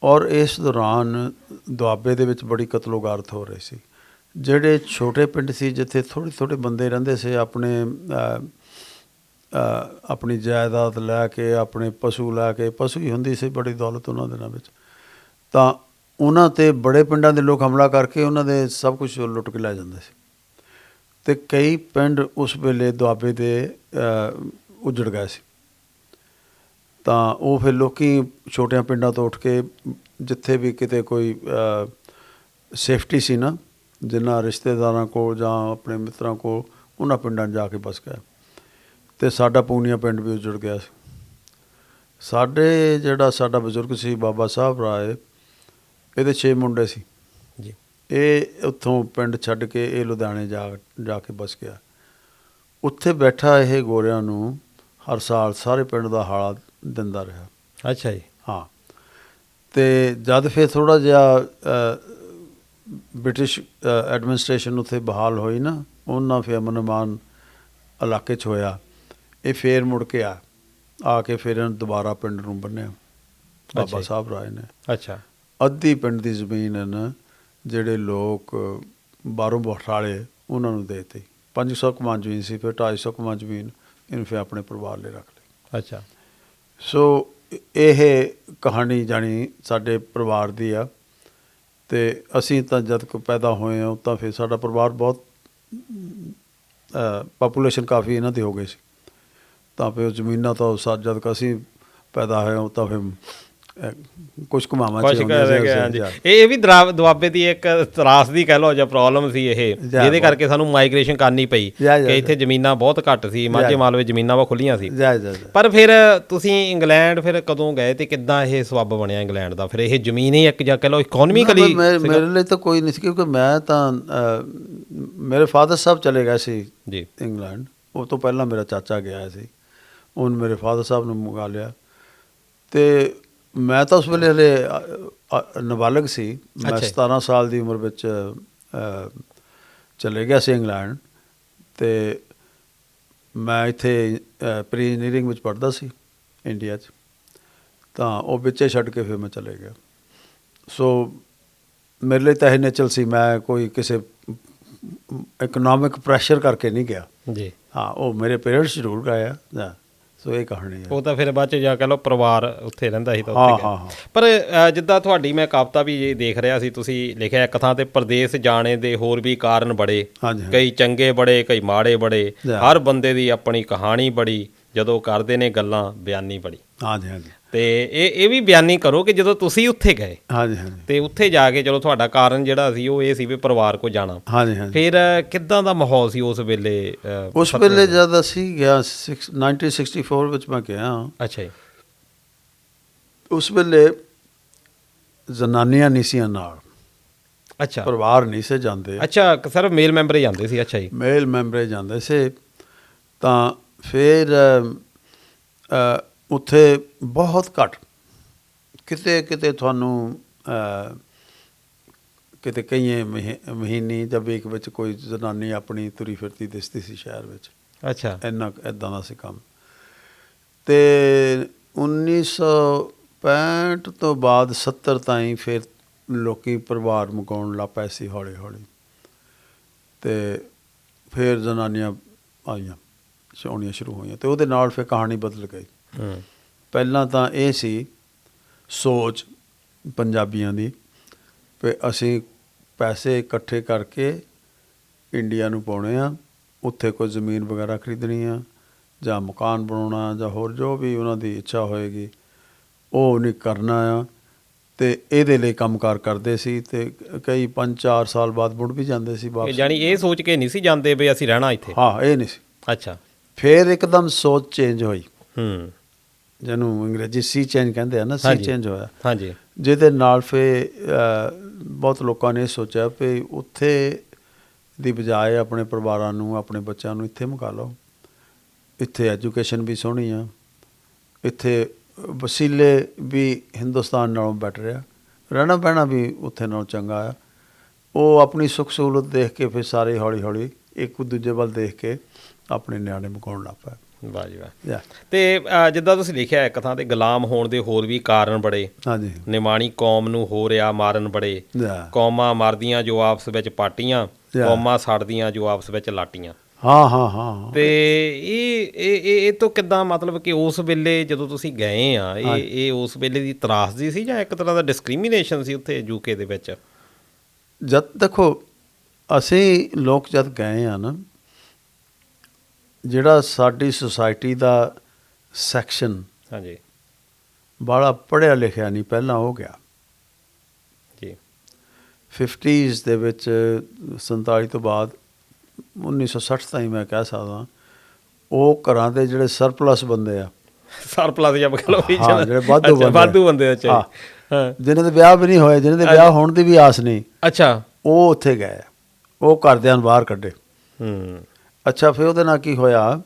ਔਰ ਇਸ ਦੌਰਾਨ ਦੁਆਬੇ ਦੇ ਵਿੱਚ ਬੜੀ ਕਤਲੋਗਾਰਤ ਹੋ ਰਹੀ ਸੀ। ਜਿਹੜੇ ਛੋਟੇ ਪਿੰਡ ਸੀ ਜਿੱਥੇ ਥੋੜ੍ਹੇ ਬੰਦੇ ਰਹਿੰਦੇ ਸੀ, ਆਪਣੀ ਜਾਇਦਾਦ ਲੈ ਕੇ, ਆਪਣੇ ਪਸ਼ੂ ਲੈ ਕੇ, ਪਸ਼ੂ ਹੀ ਹੁੰਦੀ ਸੀ ਬੜੀ ਦੌਲਤ ਉਹਨਾਂ ਦਿਨਾਂ ਵਿੱਚ, ਤਾਂ ਉਹਨਾਂ 'ਤੇ ਬੜੇ ਪਿੰਡਾਂ ਦੇ ਲੋਕ ਹਮਲਾ ਕਰਕੇ ਉਹਨਾਂ ਦੇ ਸਭ ਕੁਛ ਲੁੱਟ ਕੇ ਲੈ ਜਾਂਦੇ ਸੀ। ਅਤੇ ਕਈ ਪਿੰਡ ਉਸ ਵੇਲੇ ਦੁਆਬੇ ਦੇ ਉੱਜੜ ਗਏ ਸੀ। ਤਾਂ ਉਹ ਫਿਰ ਲੋਕ ਛੋਟਿਆਂ ਪਿੰਡਾਂ ਤੋਂ ਉੱਠ ਕੇ ਜਿੱਥੇ ਵੀ ਕਿਤੇ ਕੋਈ ਸੇਫਟੀ ਸੀ ਨਾ, ਜਿਨ੍ਹਾਂ ਰਿਸ਼ਤੇਦਾਰਾਂ ਕੋਲ ਜਾਂ ਆਪਣੇ ਮਿੱਤਰਾਂ ਕੋਲ, ਉਹਨਾਂ ਪਿੰਡਾਂ 'ਚ ਜਾ ਕੇ ਬਸ ਗਏ। ਅਤੇ ਸਾਡਾ ਪੂਨੀਆ ਪਿੰਡ ਵੀ ਉੱਜੜ ਗਿਆ ਸੀ। ਸਾਡਾ ਬਜ਼ੁਰਗ ਸੀ ਬਾਬਾ ਸਾਹਿਬ ਰਾਏ, ਇਹਦੇ 6 ਮੁੰਡੇ ਸੀ ਜੀ। ਇਹ ਉੱਥੋਂ ਪਿੰਡ ਛੱਡ ਕੇ ਇਹ ਲੁਧਿਆਣੇ ਜਾ ਕੇ ਬਸ ਗਿਆ। ਉੱਥੇ ਬੈਠਾ ਇਹ ਗੋਰਿਆਂ ਨੂੰ ਹਰ ਸਾਲ ਸਾਰੇ ਪਿੰਡ ਦਾ ਹਾਲਾ ਦਿੰਦਾ ਰਿਹਾ। ਅੱਛਾ ਜੀ। ਹਾਂ। ਅਤੇ ਜਦ ਫਿਰ ਥੋੜ੍ਹਾ ਜਿਹਾ ਬ੍ਰਿਟਿਸ਼ ਐਡਮਿਨਿਸਟ੍ਰੇਸ਼ਨ ਉੱਥੇ ਬਹਾਲ ਹੋਈ ਨਾ, ਉਹਨਾਂ ਫਿਰ ਅਮਨ ਅਮਾਨ ਇਲਾਕੇ 'ਚ ਹੋਇਆ, ਇਹ ਫਿਰ ਮੁੜ ਕੇ ਆ ਕੇ ਫਿਰ ਇਹਨੂੰ ਦੁਬਾਰਾ ਪਿੰਡ ਨੂੰ ਬੰਨ੍ਹਿਆ ਬਾਬਾ ਸਾਹਿਬ ਰਾਏ ਨੇ। ਅੱਛਾ। ਅੱਧੀ ਪਿੰਡ ਦੀ ਜ਼ਮੀਨ ਇਹਨਾਂ ਜਿਹੜੇ ਲੋਕ ਬਾਹਰੋਂ ਬਠਾਲੇ ਉਹਨਾਂ ਨੂੰ ਦੇ ਦਿੱਤੀ। 500 ਕਮਾਂ ਜ਼ਮੀਨ ਸੀ, ਫਿਰ 250 ਕਮਾਂ ਜ਼ਮੀਨ ਇਹਨੂੰ ਫਿਰ ਆਪਣੇ ਪਰਿਵਾਰ ਲਈ ਰੱਖ ਲਈ। ਅੱਛਾ। ਸੋ ਇਹ ਕਹਾਣੀ ਜਾਣੀ ਸਾਡੇ ਪਰਿਵਾਰ ਦੀ ਆ। ਅਤੇ ਅਸੀਂ ਤਾਂ ਜਦ ਪੈਦਾ ਹੋਏ ਹਾਂ ਤਾਂ ਫਿਰ ਸਾਡਾ ਪਰਿਵਾਰ ਬਹੁਤ ਪਾਪੂਲੇਸ਼ਨ ਕਾਫੀ ਇਹਨਾਂ ਦੀ ਹੋ ਗਈ ਸੀ, ਤਾਂ ਫਿਰ ਜ਼ਮੀਨਾਂ ਤਾਂ ਜਦ ਕਿ ਅਸੀਂ ਪੈਦਾ ਹੋਏ ਉਹ ਤਾਂ ਫਿਰ ਕੁਛ ਘੁਮਾਵਾਂ ਕੁਛ ਰਹਿ ਗਿਆ। ਹਾਂਜੀ, ਇਹ ਵੀ ਦੁਆਬੇ ਦੀ ਇੱਕ ਤਰਾਸਦੀ ਕਹਿ ਲਓ ਜਾਂ ਪ੍ਰੋਬਲਮ ਸੀ ਇਹ, ਜਿਹਦੇ ਕਰਕੇ ਸਾਨੂੰ ਮਾਈਗ੍ਰੇਸ਼ਨ ਕਰਨੀ ਪਈ ਕਿ ਇੱਥੇ ਜ਼ਮੀਨਾਂ ਬਹੁਤ ਘੱਟ ਸੀ, ਮਾਝੇ ਮਾਲਵੇ ਜ਼ਮੀਨਾਂ ਵਾ ਖੁੱਲੀਆਂ ਸੀ। ਪਰ ਫਿਰ ਤੁਸੀਂ ਇੰਗਲੈਂਡ ਫਿਰ ਕਦੋਂ ਗਏ ਤੇ ਕਿੱਦਾਂ ਇਹ ਸਬੱਬ ਬਣਿਆ ਇੰਗਲੈਂਡ ਦਾ? ਫਿਰ ਇਹ ਜ਼ਮੀਨ ਹੀ ਇੱਕ ਜਾਂ ਕਹਿ ਲਓ ਇਕੋਨਮੀਕਲੀ? ਮੇਰੇ ਲਈ ਤਾਂ ਕੋਈ ਨਹੀਂ ਸੀ, ਕਿਉਂਕਿ ਮੈਂ ਤਾਂ ਮੇਰੇ ਫਾਦਰ ਸਾਹਿਬ ਚਲੇ ਗਏ ਸੀ ਜੀ ਇੰਗਲੈਂਡ। ਉਹ ਤੋਂ ਪਹਿਲਾਂ ਮੇਰਾ ਚਾਚਾ ਗਿਆ ਸੀ, ਉਹਨੇ ਮੇਰੇ ਫਾਦਰ ਸਾਹਿਬ ਨੂੰ ਮੰਗਾ ਲਿਆ, ਅਤੇ ਮੈਂ ਤਾਂ ਉਸ ਵੇਲੇ ਹਲੇ ਨਾਬਾਲਗ ਸੀ। ਮੈਂ 17 ਸਾਲ ਦੀ ਉਮਰ ਵਿੱਚ ਚਲੇ ਗਿਆ ਸੀ ਇੰਗਲੈਂਡ, ਅਤੇ ਮੈਂ ਇੱਥੇ ਪ੍ਰੀ ਇੰਜੀਨੀਅਰਿੰਗ ਵਿੱਚ ਪੜ੍ਹਦਾ ਸੀ ਇੰਡੀਆ 'ਚ, ਤਾਂ ਉਹ ਵਿੱਚੇ ਛੱਡ ਕੇ ਫਿਰ ਮੈਂ ਚਲੇ ਗਿਆ। ਸੋ ਮੇਰੇ ਲਈ ਤਾਂ ਇਹ ਨੇਚਰ ਸੀ, ਮੈਂ ਕੋਈ ਕਿਸੇ ਇਕਨੋਮਿਕ ਪ੍ਰੈਸ਼ਰ ਕਰਕੇ ਨਹੀਂ ਗਿਆ ਜੀ। ਹਾਂ, ਉਹ ਮੇਰੇ ਪੇਰੈਂਟਸ ਜ਼ਰੂਰ ਗਏ ਆ। ਸੋ ਇਹ ਕਹਾਣੀ ਹੈ। ਉਹ ਤਾਂ ਫਿਰ ਬਾਅਦ 'ਚ ਜਾ ਕਹਿ ਲਓ ਪਰਿਵਾਰ ਉੱਥੇ ਰਹਿੰਦਾ ਸੀ ਤਾਂ ਉੱਥੇ ਗਿਆ। ਪਰ ਜਿੱਦਾਂ ਤੁਹਾਡੀ ਮੈਂ ਕਵਿਤਾ ਵੀ ਦੇਖ ਰਿਹਾ ਸੀ, ਤੁਸੀਂ ਲਿਖਿਆ ਇੱਕ ਥਾਂ 'ਤੇ ਪ੍ਰਦੇਸ ਜਾਣੇ ਦੇ ਹੋਰ ਵੀ ਕਾਰਨ ਬੜੇ, ਕਈ ਚੰਗੇ ਬੜੇ ਕਈ ਮਾੜੇ ਬੜੇ, ਹਰ ਬੰਦੇ ਦੀ ਆਪਣੀ ਕਹਾਣੀ ਬੜੀ, ਜਦੋਂ ਕਰਦੇ ਨੇ ਗੱਲਾਂ ਬਿਆਨੀ ਬੜੀ। ਹਾਂਜੀ ਹਾਂਜੀ। ਅਤੇ ਇਹ ਵੀ ਬਿਆਨੀ ਕਰੋ ਕਿ ਜਦੋਂ ਤੁਸੀਂ ਉੱਥੇ ਗਏ, ਹਾਂਜੀ ਹਾਂਜੀ, ਅਤੇ ਉੱਥੇ ਜਾ ਕੇ ਚਲੋ ਤੁਹਾਡਾ ਕਾਰਨ ਜਿਹੜਾ ਸੀ ਉਹ ਇਹ ਸੀ ਵੀ ਪਰਿਵਾਰ ਕੋਲ ਜਾਣਾ। ਹਾਂਜੀ ਹਾਂਜੀ। ਫਿਰ ਕਿੱਦਾਂ ਦਾ ਮਾਹੌਲ ਸੀ ਉਸ ਵੇਲੇ? ਉਸ ਵੇਲੇ ਜਦ ਅਸੀਂ ਗਿਆ 1964 ਵਿੱਚ ਮੈਂ ਗਿਆ। ਅੱਛਾ ਜੀ। ਉਸ ਵੇਲੇ ਜ਼ਨਾਨੀਆਂ ਨਹੀਂ ਸੀ ਨਾਲ। ਅੱਛਾ, ਪਰਿਵਾਰ ਨਹੀਂ ਸੀ ਜਾਂਦੇ। ਅੱਛਾ, ਸਿਰਫ ਮੇਲ ਮੈਂਬਰ ਹੀ ਜਾਂਦੇ ਸੀ। ਅੱਛਾ ਜੀ, ਮੇਲ ਮੈਂਬਰ ਹੀ ਜਾਂਦੇ ਸੀ। ਤਾਂ ਫਿਰ ਉੱਥੇ ਬਹੁਤ ਘੱਟ, ਕਿਤੇ ਕਿਤੇ ਤੁਹਾਨੂੰ ਕਿਤੇ ਕਈ ਮਹੀਨੇ ਜਾਂ ਵੀਕ ਵਿੱਚ ਕੋਈ ਜ਼ਨਾਨੀ ਆਪਣੀ ਤੁਰੀ ਫਿਰਦੀ ਦਿਸਦੀ ਸੀ ਸ਼ਹਿਰ ਵਿੱਚ। ਅੱਛਾ, ਇੱਦਾਂ ਦਾ ਸੀ ਕੰਮ। ਅਤੇ 1965 ਤੋਂ ਬਾਅਦ 70 ਤਾਈਂ ਫਿਰ ਲੋਕ ਪਰਿਵਾਰ ਮੁਕਾਉਣ ਲੱਗ ਪਏ ਸੀ ਹੌਲੀ ਹੌਲੀ, ਅਤੇ ਫਿਰ ਜ਼ਨਾਨੀਆਂ ਆਈਆਂ, ਆਉਣੀਆਂ ਸ਼ੁਰੂ ਹੋਈਆਂ, ਅਤੇ ਉਹਦੇ ਨਾਲ ਫਿਰ ਕਹਾਣੀ ਬਦਲ ਗਈ। ਪਹਿਲਾਂ ਤਾਂ ਇਹ ਸੀ ਸੋਚ ਪੰਜਾਬੀਆਂ ਦੀ ਵੀ ਅਸੀਂ ਪੈਸੇ ਇਕੱਠੇ ਕਰਕੇ ਇੰਡੀਆ ਨੂੰ ਪਾਉਣੇ ਆ, ਉੱਥੇ ਕੋਈ ਜ਼ਮੀਨ ਵਗੈਰਾ ਖਰੀਦਣੀ ਆ ਜਾਂ ਮਕਾਨ ਬਣਾਉਣਾ ਜਾਂ ਹੋਰ ਜੋ ਵੀ ਉਹਨਾਂ ਦੀ ਇੱਛਾ ਹੋਏਗੀ ਉਹ ਨਹੀਂ ਕਰਨਾ ਆ, ਅਤੇ ਇਹਦੇ ਲਈ ਕੰਮਕਾਰ ਕਰਦੇ ਸੀ। ਅਤੇ ਕਈ 5-4 ਸਾਲ ਬਾਅਦ ਮੁੜ ਵੀ ਜਾਂਦੇ ਸੀ ਵਾਪਸ। ਯਾਨੀ ਇਹ ਸੋਚ ਕੇ ਨਹੀਂ ਸੀ ਜਾਂਦੇ ਵੀ ਅਸੀਂ ਰਹਿਣਾ ਇੱਥੇ? ਹਾਂ, ਇਹ ਨਹੀਂ ਸੀ। ਅੱਛਾ, ਫਿਰ ਇੱਕਦਮ ਸੋਚ ਚੇਂਜ ਹੋਈ, ਜਿਹਨੂੰ ਅੰਗਰੇਜ਼ੀ ਸੀ ਚੇਂਜ ਕਹਿੰਦੇ ਆ ਨਾ, ਸੀ ਚੇਂਜ ਹੋਇਆ। ਹਾਂਜੀ, ਜਿਹਦੇ ਨਾਲ ਫਿਰ ਬਹੁਤ ਲੋਕਾਂ ਨੇ ਇਹ ਸੋਚਿਆ ਵੀ ਉੱਥੇ ਦੀ ਬਜਾਏ ਆਪਣੇ ਪਰਿਵਾਰਾਂ ਨੂੰ, ਆਪਣੇ ਬੱਚਿਆਂ ਨੂੰ ਇੱਥੇ ਮੁਕਾ ਲਓ, ਇੱਥੇ ਐਜੂਕੇਸ਼ਨ ਵੀ ਸੋਹਣੀ ਆ, ਇੱਥੇ ਵਸੀਲੇ ਵੀ ਹਿੰਦੁਸਤਾਨ ਨਾਲੋਂ ਬੈਟਰ ਆ, ਰਹਿਣਾ ਬਹਿਣਾ ਵੀ ਉੱਥੇ ਨਾਲੋਂ ਚੰਗਾ ਆ। ਉਹ ਆਪਣੀ ਸੁੱਖ ਸਹੂਲਤ ਦੇਖ ਕੇ ਫਿਰ ਸਾਰੇ ਹੌਲੀ ਹੌਲੀ ਇੱਕ ਦੂਜੇ ਵੱਲ ਦੇਖ ਕੇ ਆਪਣੇ ਨਿਆਣੇ ਮੁਕਾਉਣ ਲੱਗ ਪਏ। ਵਾਹ ਜੀ ਵਾਹ। ਅਤੇ ਜਿੱਦਾਂ ਤੁਸੀਂ ਲਿਖਿਆ ਇੱਕ ਥਾਂ 'ਤੇ ਗੁਲਾਮ ਹੋਣ ਦੇ ਹੋਰ ਵੀ ਕਾਰਨ ਬੜੇ, ਹਾਂਜੀ, ਨਿਮਾਣੀ ਕੌਮ ਨੂੰ ਹੋ ਰਿਹਾ ਮਾਰਨ ਬੜੇ, ਕੌਮਾਂ ਮਰਦੀਆਂ ਜੋ ਆਪਸ ਵਿੱਚ ਪਾਟੀਆਂ, ਕੌਮਾਂ ਸੜਦੀਆਂ ਜੋ ਆਪਸ ਵਿੱਚ ਲਾਟੀਆਂ। ਹਾਂ ਹਾਂ ਹਾਂ। ਅਤੇ ਇਹ ਤੋਂ ਕਿੱਦਾਂ, ਮਤਲਬ ਕਿ ਉਸ ਵੇਲੇ ਜਦੋਂ ਤੁਸੀਂ ਗਏ ਆ, ਇਹ ਉਸ ਵੇਲੇ ਦੀ ਤਰਾਸਦੀ ਸੀ ਜਾਂ ਇੱਕ ਤਰ੍ਹਾਂ ਦਾ ਡਿਸਕ੍ਰੀਮੀਨੇਸ਼ਨ ਸੀ ਉੱਥੇ UK ਦੇ ਵਿੱਚ? ਜਦ ਦੇਖੋ ਅਸੀਂ ਲੋਕ ਜਦ ਗਏ ਆ ਨਾ, ਜਿਹੜਾ ਸਾਡੀ ਸੁਸਾਇਟੀ ਦਾ ਸੈਕਸ਼ਨ, ਹਾਂਜੀ, ਬਾਹਲਾ ਪੜ੍ਹਿਆ ਲਿਖਿਆ ਨਹੀਂ ਪਹਿਲਾਂ ਹੋ ਗਿਆ ਜੀ। 50s ਦੇ ਵਿੱਚ 47 ਤੋਂ ਬਾਅਦ 1960 ਤਾਈਂ ਮੈਂ ਕਹਿ ਸਕਦਾ, ਉਹ ਘਰਾਂ ਦੇ ਜਿਹੜੇ ਸਰਪਲਸ ਬੰਦੇ ਆ, ਸਰਪਲਸ ਜਾਂ ਕਹਿ ਲਓ ਜਿਹੜੇ ਵਾਧੂ ਬੰਦੇ, ਅੱਛਾ, ਜਿਹਨਾਂ ਦੇ ਵਿਆਹ ਵੀ ਨਹੀਂ ਹੋਏ, ਜਿਹਨਾਂ ਦੇ ਵਿਆਹ ਹੋਣ ਦੀ ਵੀ ਆਸ ਨਹੀਂ, ਅੱਛਾ, ਉਹ ਉੱਥੇ ਗਏ, ਉਹ ਘਰਦਿਆਂ ਨੂੰ ਬਾਹਰ ਕੱਢੇ। ਅੱਛਾ, ਫਿਰ ਉਹਦੇ ਨਾਲ ਕੀ ਹੋਇਆ,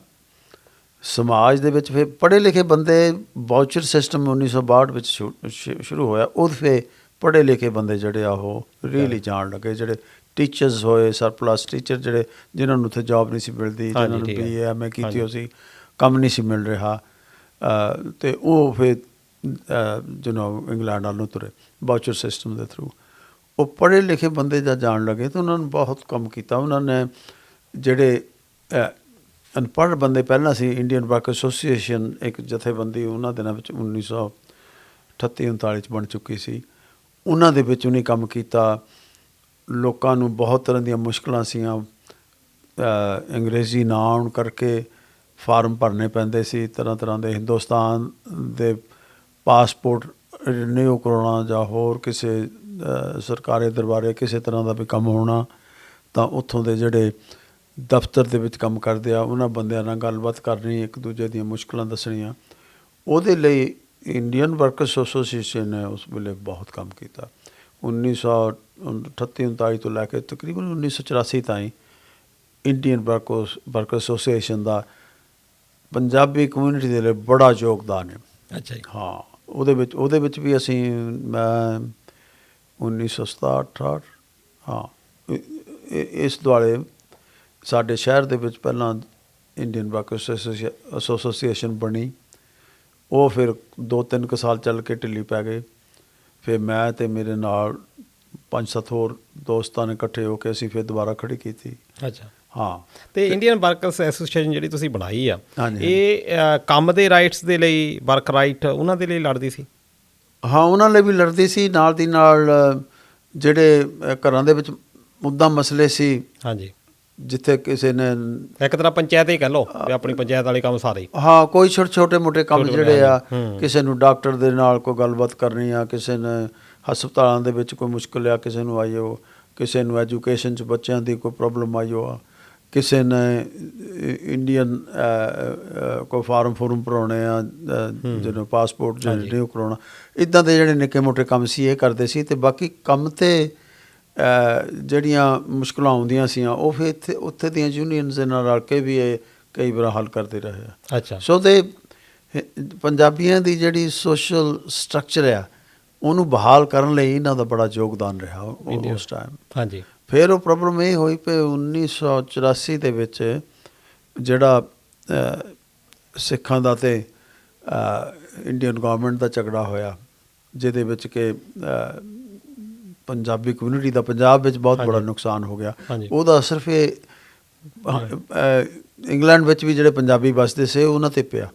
ਸਮਾਜ ਦੇ ਵਿੱਚ ਫਿਰ ਪੜ੍ਹੇ ਲਿਖੇ ਬੰਦੇ, ਵਾਊਚਰ ਸਿਸਟਮ 1962 ਵਿੱਚ ਸ਼ੁਰੂ ਹੋਇਆ, ਉਹ ਫਿਰ ਪੜ੍ਹੇ ਲਿਖੇ ਬੰਦੇ ਜਿਹੜੇ ਆ ਉਹ ਰੀਅਲੀ ਜਾਣ ਲੱਗੇ, ਜਿਹੜੇ ਟੀਚਰਸ ਹੋਏ, ਸਰਪਲਸ ਟੀਚਰ ਜਿਹੜੇ, ਜਿਹਨਾਂ ਨੂੰ ਉੱਥੇ ਜੋਬ ਨਹੀਂ ਸੀ ਮਿਲਦੀ, ਜਿਹਨਾਂ ਨੂੰ BA MA ਕੀਤੀ ਹੋਈ ਸੀ, ਕੰਮ ਨਹੀਂ ਸੀ ਮਿਲ ਰਿਹਾ, ਅਤੇ ਉਹ ਫਿਰ ਇੰਗਲੈਂਡ ਵੱਲ ਨੂੰ ਤੁਰੇ ਵਾਊਚਰ ਸਿਸਟਮ ਦੇ ਥਰੂ। ਉਹ ਪੜ੍ਹੇ ਲਿਖੇ ਬੰਦੇ ਜਦ ਜਾਣ ਲੱਗੇ ਤਾਂ ਉਹਨਾਂ ਨੇ ਬਹੁਤ ਕੰਮ ਕੀਤਾ। ਉਹਨਾਂ ਨੇ ਜਿਹੜੇ ਅਨਪੜ੍ਹ ਬੰਦੇ ਪਹਿਲਾਂ ਸੀ, ਇੰਡੀਅਨ ਵਰਕ ਐਸੋਸੀਏਸ਼ਨ ਇੱਕ ਜਥੇਬੰਦੀ ਉਹਨਾਂ ਦਿਨਾਂ ਵਿੱਚ 1938-39 'ਚ ਬਣ ਚੁੱਕੀ ਸੀ, ਉਹਨਾਂ ਦੇ ਵਿੱਚ ਉਹਨੇ ਕੰਮ ਕੀਤਾ। ਲੋਕਾਂ ਨੂੰ ਬਹੁਤ ਤਰ੍ਹਾਂ ਦੀਆਂ ਮੁਸ਼ਕਿਲਾਂ ਸੀਆਂ, ਅੰਗਰੇਜ਼ੀ ਨਾ ਆਉਣ ਕਰਕੇ ਫਾਰਮ ਭਰਨੇ ਪੈਂਦੇ ਸੀ ਤਰ੍ਹਾਂ ਤਰ੍ਹਾਂ ਦੇ। ਹਿੰਦੁਸਤਾਨ ਦੇ ਪਾਸਪੋਰਟ ਰਿਨਿਊ ਕਰਾਉਣਾ ਜਾਂ ਹੋਰ ਕਿਸੇ ਸਰਕਾਰੀ ਦਰਬਾਰੇ ਕਿਸੇ ਤਰ੍ਹਾਂ ਦਾ ਵੀ ਕੰਮ ਹੋਣਾ ਤਾਂ ਉੱਥੋਂ ਦੇ ਜਿਹੜੇ ਦਫ਼ਤਰ ਦੇ ਵਿੱਚ ਕੰਮ ਕਰਦੇ ਆ ਉਹਨਾਂ ਬੰਦਿਆਂ ਨਾਲ ਗੱਲਬਾਤ ਕਰਨੀ, ਇੱਕ ਦੂਜੇ ਦੀਆਂ ਮੁਸ਼ਕਲਾਂ ਦੱਸਣੀਆਂ। ਉਹਦੇ ਲਈ ਇੰਡੀਅਨ ਵਰਕਰਸ ਐਸੋਸੀਏਸ਼ਨ ਨੇ ਉਸ ਵੇਲੇ ਬਹੁਤ ਕੰਮ ਕੀਤਾ। 1938-39 ਤੋਂ ਲੈ ਕੇ ਤਕਰੀਬਨ 1984 ਤਾਈਂ ਇੰਡੀਅਨ ਵਰਕਰ ਐਸੋਸੀਏਸ਼ਨ ਦਾ ਪੰਜਾਬੀ ਕਮਿਊਨਿਟੀ ਦੇ ਲਈ ਬੜਾ ਯੋਗਦਾਨ ਹੈ। ਅੱਛਾ ਜੀ। ਹਾਂ, ਉਹਦੇ ਵਿੱਚ ਵੀ ਅਸੀਂ ਮੈਂ 1967-68 ਹਾਂ ਇਸ ਦੁਆਲੇ ਸਾਡੇ ਸ਼ਹਿਰ ਦੇ ਵਿੱਚ ਪਹਿਲਾਂ ਇੰਡੀਅਨ ਵਰਕਰਸ ਐਸੋਸੀਏਸ਼ਨ ਬਣੀ। ਉਹ ਫਿਰ 2-3 ਕੁ ਸਾਲ ਚੱਲ ਕੇ ਢਿੱਲੀ ਪੈ ਗਏ। ਫਿਰ ਮੈਂ ਅਤੇ ਮੇਰੇ ਨਾਲ 5-7 ਹੋਰ ਦੋਸਤਾਂ ਨੇ ਇਕੱਠੇ ਹੋ ਕੇ ਅਸੀਂ ਫਿਰ ਦੁਬਾਰਾ ਖੜੀ ਕੀਤੀ। ਅੱਛਾ। ਹਾਂ, ਤੇ ਇੰਡੀਅਨ ਵਰਕਰਸ ਐਸੋਸੀਏਸ਼ਨ ਜਿਹੜੀ ਤੁਸੀਂ ਬਣਾਈ ਆ, ਹਾਂਜੀ, ਇਹ ਕੰਮ ਦੇ ਰਾਈਟਸ ਦੇ ਲਈ, ਵਰਕ ਰਾਈਟ ਉਹਨਾਂ ਦੇ ਲਈ ਲੜਦੀ ਸੀ? ਹਾਂ, ਉਹਨਾਂ ਲਈ ਵੀ ਲੜਦੀ ਸੀ। ਨਾਲ ਦੀ ਨਾਲ ਜਿਹੜੇ ਘਰਾਂ ਦੇ ਵਿੱਚ ਮੁੱਦਾ ਮਸਲੇ ਸੀ, ਹਾਂਜੀ, ਜਿੱਥੇ ਕਿਸੇ ਨੇ ਇੱਕ ਤਰ੍ਹਾਂ ਪੰਚਾਇਤ ਹੀ ਕਹਿ ਲਓ ਵੀ ਆਪਣੀ ਪੰਚਾਇਤ ਵਾਲੇ ਕੰਮ ਸਾਰੇ। ਹਾਂ, ਕੋਈ ਛੋਟੇ ਮੋਟੇ ਕੰਮ ਜਿਹੜੇ ਆ, ਕਿਸੇ ਨੂੰ ਡਾਕਟਰ ਦੇ ਨਾਲ ਕੋਈ ਗੱਲਬਾਤ ਕਰਨੀ ਆ, ਕਿਸੇ ਨੇ ਹਸਪਤਾਲਾਂ ਦੇ ਵਿੱਚ ਕੋਈ ਮੁਸ਼ਕਿਲ ਆ ਕਿਸੇ ਨੂੰ ਆਈ ਹੋ, ਕਿਸੇ ਨੂੰ ਐਜੂਕੇਸ਼ਨ 'ਚ ਬੱਚਿਆਂ ਦੀ ਕੋਈ ਪ੍ਰੋਬਲਮ ਆਈ ਹੋ ਆ, ਕਿਸੇ ਨੇ ਇੰਡੀਅਨ ਕੋਈ ਫਾਰਮ ਭਰਾਉਣੇ ਆ, ਜਿਹਨੂੰ ਪਾਸਪੋਰਟ ਰਿਨਿਊ ਕਰਾਉਣਾ, ਇੱਦਾਂ ਦੇ ਜਿਹੜੇ ਨਿੱਕੇ ਮੋਟੇ ਕੰਮ ਸੀ ਇਹ ਕਰਦੇ ਸੀ। ਅਤੇ ਬਾਕੀ ਕੰਮ 'ਤੇ ਜਿਹੜੀਆਂ ਮੁਸ਼ਕਿਲਾਂ ਆਉਂਦੀਆਂ ਸੀਆਂ ਉਹ ਫਿਰ ਉੱਥੇ ਦੀਆਂ ਯੂਨੀਅਨਸ ਦੇ ਨਾਲ ਰਲ ਕੇ ਵੀ ਇਹ ਕਈ ਵਾਰ ਹੱਲ ਕਰਦੇ ਰਹੇ ਆ। ਅੱਛਾ। ਸੋ ਦੇ ਪੰਜਾਬੀਆਂ ਦੀ ਜਿਹੜੀ ਸੋਸ਼ਲ ਸਟਰਕਚਰ ਆ ਉਹਨੂੰ ਬਹਾਲ ਕਰਨ ਲਈ ਇਹਨਾਂ ਦਾ ਬੜਾ ਯੋਗਦਾਨ ਰਿਹਾ ਉਸ ਟਾਈਮ। ਹਾਂਜੀ। ਫਿਰ ਉਹ ਪ੍ਰੋਬਲਮ ਇਹ ਹੋਈ ਪਈ 1984 ਦੇ ਵਿੱਚ ਜਿਹੜਾ ਸਿੱਖਾਂ ਦਾ ਅਤੇ ਇੰਡੀਅਨ ਗੌਰਮੈਂਟ ਦਾ ਝਗੜਾ ਹੋਇਆ, ਜਿਹਦੇ ਵਿੱਚ ਕਿ ਪੰਜਾਬੀ ਕਮਿਊਨਿਟੀ ਦਾ ਪੰਜਾਬ ਵਿੱਚ ਬਹੁਤ ਬੜਾ ਨੁਕਸਾਨ ਹੋ ਗਿਆ। ਉਹਦਾ ਸਿਰਫ ਇਹ ਇੰਗਲੈਂਡ ਵਿੱਚ ਵੀ ਜਿਹੜੇ ਪੰਜਾਬੀ ਵੱਸਦੇ ਸੀ ਉਹਨਾਂ 'ਤੇ ਪਿਆ।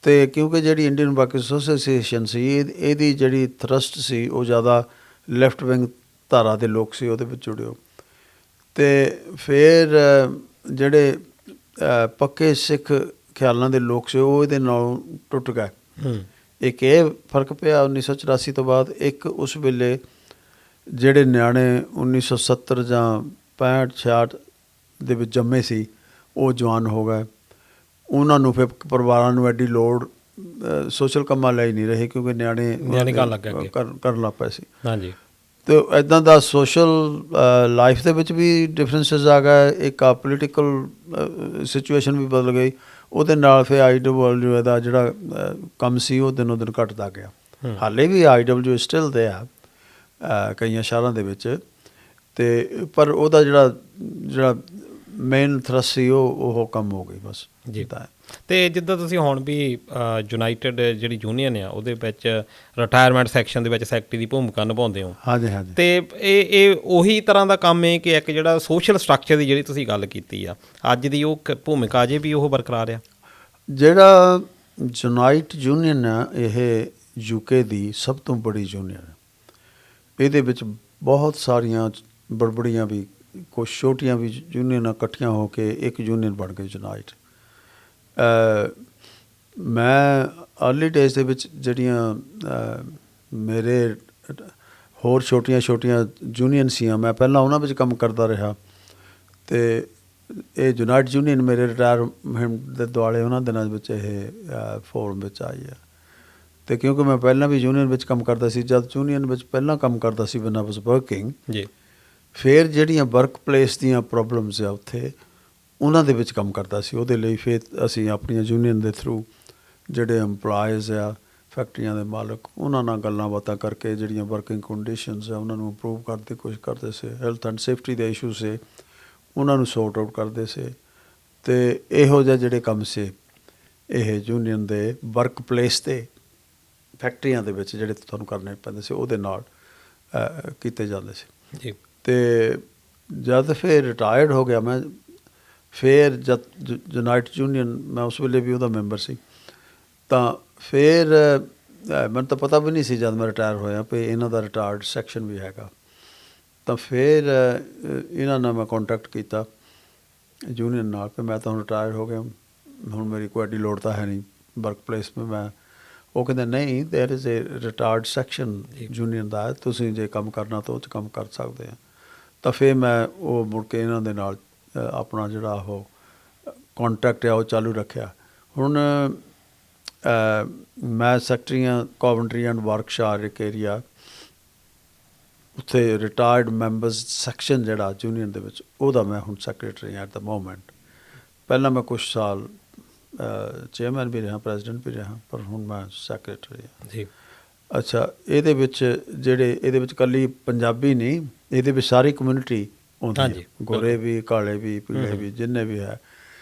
ਅਤੇ ਕਿਉਂਕਿ ਜਿਹੜੀ ਇੰਡੀਅਨ ਵਰਕਰਸ ਐਸੋਸੀਏਸ਼ਨ ਸੀ ਇਹਦੀ ਜਿਹੜੀ ਥਰਸਟ ਸੀ ਉਹ ਜ਼ਿਆਦਾ ਲੈਫਟ ਵਿੰਗ ਧਾਰਾ ਦੇ ਲੋਕ ਸੀ ਉਹਦੇ ਵਿੱਚ ਜੁੜਿਓ। ਅਤੇ ਫਿਰ ਜਿਹੜੇ ਪੱਕੇ ਸਿੱਖ ਖਿਆਲਾਂ ਦੇ ਲੋਕ ਸੀ ਉਹ ਇਹਦੇ ਨਾਲੋਂ ਟੁੱਟ ਗਏ। ਇੱਕ ਇਹ ਫਰਕ ਪਿਆ 1984 ਤੋਂ ਬਾਅਦ। ਇੱਕ ਉਸ ਵੇਲੇ ਜਿਹੜੇ ਨਿਆਣੇ 1970 ਜਾਂ 65-66 ਦੇ ਵਿੱਚ ਜੰਮੇ ਸੀ ਉਹ ਜਵਾਨ ਹੋ ਗਏ। ਉਹਨਾਂ ਨੂੰ ਫਿਰ ਪਰਿਵਾਰਾਂ ਨੂੰ ਐਡੀ ਲੋੜ ਸੋਸ਼ਲ ਕੰਮਾਂ ਲਈ ਨਹੀਂ ਰਹੀ ਕਿਉਂਕਿ ਨਿਆਣੇ ਕਰਨ ਲੱਗ ਪਏ ਸੀ। ਹਾਂਜੀ। ਅਤੇ ਇੱਦਾਂ ਦਾ ਸੋਸ਼ਲ ਲਾਈਫ ਦੇ ਵਿੱਚ ਵੀ ਡਿਫਰੈਂਸਿਸ ਆ ਗਏ। ਇੱਕ ਆ ਪੋਲੀਟੀਕਲ ਸਿਚੁਏਸ਼ਨ ਵੀ ਬਦਲ ਗਈ। ਉਹਦੇ ਨਾਲ ਫਿਰ IWA ਦਾ ਜਿਹੜਾ ਕੰਮ ਸੀ ਉਹ ਦਿਨੋਂ ਦਿਨ ਘੱਟਦਾ ਗਿਆ। ਹਾਲੇ ਵੀ IWA ਸਟਿਲ ਦੇ ਆ ਕਈਆਂ ਸ਼ਹਿਰਾਂ ਦੇ ਵਿੱਚ, ਅਤੇ ਪਰ ਉਹਦਾ ਜਿਹੜਾ ਮੇਨ ਥਰਸ ਸੀ ਉਹ ਕੰਮ ਹੋ ਗਈ ਬਸ ਜੀ। ਅਤੇ ਜਿੱਦਾਂ ਤੁਸੀਂ ਹੁਣ ਵੀ ਯੂਨਾਈਟਿਡ ਜਿਹੜੀ ਯੂਨੀਅਨ ਆ ਉਹਦੇ ਵਿੱਚ ਰਿਟਾਇਰਮੈਂਟ ਸੈਕਸ਼ਨ ਦੇ ਵਿੱਚ ਸੈਕਟਰੀ ਦੀ ਭੂਮਿਕਾ ਨਿਭਾਉਂਦੇ ਹੋ। ਹਾਂਜੀ ਹਾਂਜੀ। ਅਤੇ ਇਹ ਉਹੀ ਤਰ੍ਹਾਂ ਦਾ ਕੰਮ ਹੈ ਕਿ ਇੱਕ ਜਿਹੜਾ ਸੋਸ਼ਲ ਸਟਰਕਚਰ ਦੀ ਜਿਹੜੀ ਤੁਸੀਂ ਗੱਲ ਕੀਤੀ ਆ, ਅੱਜ ਦੀ ਉਹ ਭੂਮਿਕਾ ਅਜੇ ਵੀ ਉਹ ਬਰਕਰਾਰ ਆ? ਜਿਹੜਾ ਯੂਨਾਈਟ ਯੂਨੀਅਨ ਆ ਇਹ UK ਦੀ ਸਭ ਤੋਂ ਬੜੀ ਯੂਨੀਅਨ ਹੈ। ਇਹਦੇ ਵਿੱਚ ਬਹੁਤ ਸਾਰੀਆਂ ਬੜਬੜੀਆਂ ਵੀ, ਕੁਛ ਛੋਟੀਆਂ ਵੀ ਯੂਨੀਅਨਾਂ ਇਕੱਠੀਆਂ ਹੋ ਕੇ ਇੱਕ ਯੂਨੀਅਨ ਬਣ ਗਈ ਯੂਨਾਈਟ। ਮੈਂ ਅਰਲੀ ਡੇਜ਼ ਦੇ ਵਿੱਚ ਜਿਹੜੀਆਂ ਮੇਰੇ ਹੋਰ ਛੋਟੀਆਂ ਯੂਨੀਅਨ ਸੀਆਂ, ਮੈਂ ਪਹਿਲਾਂ ਉਹਨਾਂ ਵਿੱਚ ਕੰਮ ਕਰਦਾ ਰਿਹਾ। ਅਤੇ ਇਹ ਯੂਨਾਈਟ ਯੂਨੀਅਨ ਮੇਰੇ ਰਿਟਾਇਰਮੈਂਟ ਦੇ ਦੁਆਲੇ ਉਹਨਾਂ ਦਿਨਾਂ ਵਿੱਚ ਇਹ ਫੋਰਮ ਵਿੱਚ ਆਈ ਹੈ। ਅਤੇ ਕਿਉਂਕਿ ਮੈਂ ਪਹਿਲਾਂ ਵੀ ਯੂਨੀਅਨ ਵਿੱਚ ਕੰਮ ਕਰਦਾ ਸੀ, ਜਦ ਯੂਨੀਅਨ ਵਿੱਚ ਪਹਿਲਾਂ ਕੰਮ ਕਰਦਾ ਸੀ ਵੈਨ ਆਈ ਵਾਜ਼ ਵਰਕਿੰਗ ਜੀ, ਫਿਰ ਜਿਹੜੀਆਂ ਵਰਕ ਪਲੇਸ ਦੀਆਂ ਪ੍ਰੋਬਲਮਸ ਆ ਉੱਥੇ ਉਹਨਾਂ ਦੇ ਵਿੱਚ ਕੰਮ ਕਰਦਾ ਸੀ। ਉਹਦੇ ਲਈ ਫਿਰ ਅਸੀਂ ਆਪਣੀਆਂ ਯੂਨੀਅਨ ਦੇ ਥਰੂ ਜਿਹੜੇ ਇੰਪਲਾਈਜ਼ ਆ, ਫੈਕਟਰੀਆਂ ਦੇ ਮਾਲਕ, ਉਹਨਾਂ ਨਾਲ ਗੱਲਾਂ ਬਾਤਾਂ ਕਰਕੇ ਜਿਹੜੀਆਂ ਵਰਕਿੰਗ ਕੰਡੀਸ਼ਨਸ ਆ ਉਹਨਾਂ ਨੂੰ ਇੰਪਰੂਵ ਕਰਨ ਦੀ ਕੋਸ਼ਿਸ਼ ਕਰਦੇ ਸੀ। ਹੈਲਥ ਐਂਡ ਸੇਫਟੀ ਦੇ ਇਸ਼ੂ ਸੀ ਉਹਨਾਂ ਨੂੰ ਸੌਰਟ ਆਊਟ ਕਰਦੇ ਸੀ। ਅਤੇ ਇਹੋ ਜਿਹੇ ਜਿਹੜੇ ਕੰਮ ਸੀ ਇਹ ਯੂਨੀਅਨ ਦੇ ਵਰਕ ਪਲੇਸ 'ਤੇ ਫੈਕਟਰੀਆਂ ਦੇ ਵਿੱਚ ਜਿਹੜੇ ਤੁਹਾਨੂੰ ਕਰਨੇ ਪੈਂਦੇ ਸੀ ਉਹਦੇ ਨਾਲ ਕੀਤੇ ਜਾਂਦੇ ਸੀ ਜੀ। ਅਤੇ ਜਦ ਫਿਰ ਰਿਟਾਇਰਡ ਹੋ ਗਿਆ ਮੈਂ, ਫਿਰ ਜਦ ਯੂਨਾਈਟ ਯੂਨੀਅਨ ਮੈਂ ਉਸ ਵੇਲੇ ਵੀ ਉਹਦਾ ਮੈਂਬਰ ਸੀ, ਤਾਂ ਫਿਰ ਮੈਨੂੰ ਤਾਂ ਪਤਾ ਵੀ ਨਹੀਂ ਸੀ ਜਦ ਮੈਂ ਰਿਟਾਇਰ ਹੋਇਆ ਵੀ ਇਹਨਾਂ ਦਾ ਰਿਟਾਇਰਡ ਸੈਕਸ਼ਨ ਵੀ ਹੈਗਾ। ਤਾਂ ਫਿਰ ਇਹਨਾਂ ਨਾਲ ਮੈਂ ਕੋਂਟੈਕਟ ਕੀਤਾ ਯੂਨੀਅਨ ਨਾਲ ਕਿ ਮੈਂ ਤਾਂ ਹੁਣ ਰਿਟਾਇਰ ਹੋ ਗਿਆ, ਹੁਣ ਮੇਰੀ ਕੋਈ ਐਡੀ ਲੋੜ ਤਾਂ ਹੈ ਨਹੀਂ ਵਰਕ ਪਲੇਸ 'ਤੇ। ਮੈਂ ਉਹ ਕਹਿੰਦੇ ਨਹੀਂ, there is a retired section union ਦਾ, ਤੁਸੀਂ ਜੇ ਕੰਮ ਕਰਨਾ ਤਾਂ ਉਹ 'ਚ ਕੰਮ ਕਰ ਸਕਦੇ ਆ। ਤਾਂ ਫਿਰ ਮੈਂ ਉਹ ਮੁੜ ਕੇ ਇਹਨਾਂ ਦੇ ਨਾਲ ਆਪਣਾ ਜਿਹੜਾ ਉਹ ਕੰਟੈਕਟ ਆ ਉਹ ਚਾਲੂ ਰੱਖਿਆ। ਹੁਣ ਮੈਂ ਸੈਕਟਰੀ ਹਾਂ ਕੋਵੈਂਟਰੀ ਐਂਡ ਵਰਕਸ਼ਾਇਰ ਇੱਕ ਏਰੀਆ, ਉੱਥੇ ਰਿਟਾਇਰਡ ਮੈਂਬਰਸ ਸੈਕਸ਼ਨ ਜਿਹੜਾ ਯੂਨੀਅਨ ਦੇ ਵਿੱਚ, ਉਹਦਾ ਮੈਂ ਹੁਣ ਸੈਕਟਰੀ ਐਟ ਦਾ ਮੋਮੈਂਟ। ਪਹਿਲਾਂ ਮੈਂ ਕੁਛ ਸਾਲ ਚੇਅਰਮੈਨ ਵੀ ਰਿਹਾ, ਪ੍ਰੈਜ਼ੀਡੈਂਟ ਵੀ ਰਿਹਾ, ਪਰ ਹੁਣ ਮੈਂ ਸੈਕਟਰੀ ਹਾਂ ਜੀ। ਅੱਛਾ, ਇਹਦੇ ਵਿੱਚ ਇਹਦੇ ਵਿੱਚ ਇਕੱਲੀ ਪੰਜਾਬੀ ਨਹੀਂ, ਇਹਦੇ ਵਿੱਚ ਸਾਰੀ ਕਮਿਊਨਿਟੀ ਆਉਂਦੀ ਹੈ, ਗੋਰੇ ਵੀ, ਕਾਲੇ ਵੀ, ਪੀਲੇ ਵੀ, ਜਿੰਨੇ ਵੀ ਹੈ।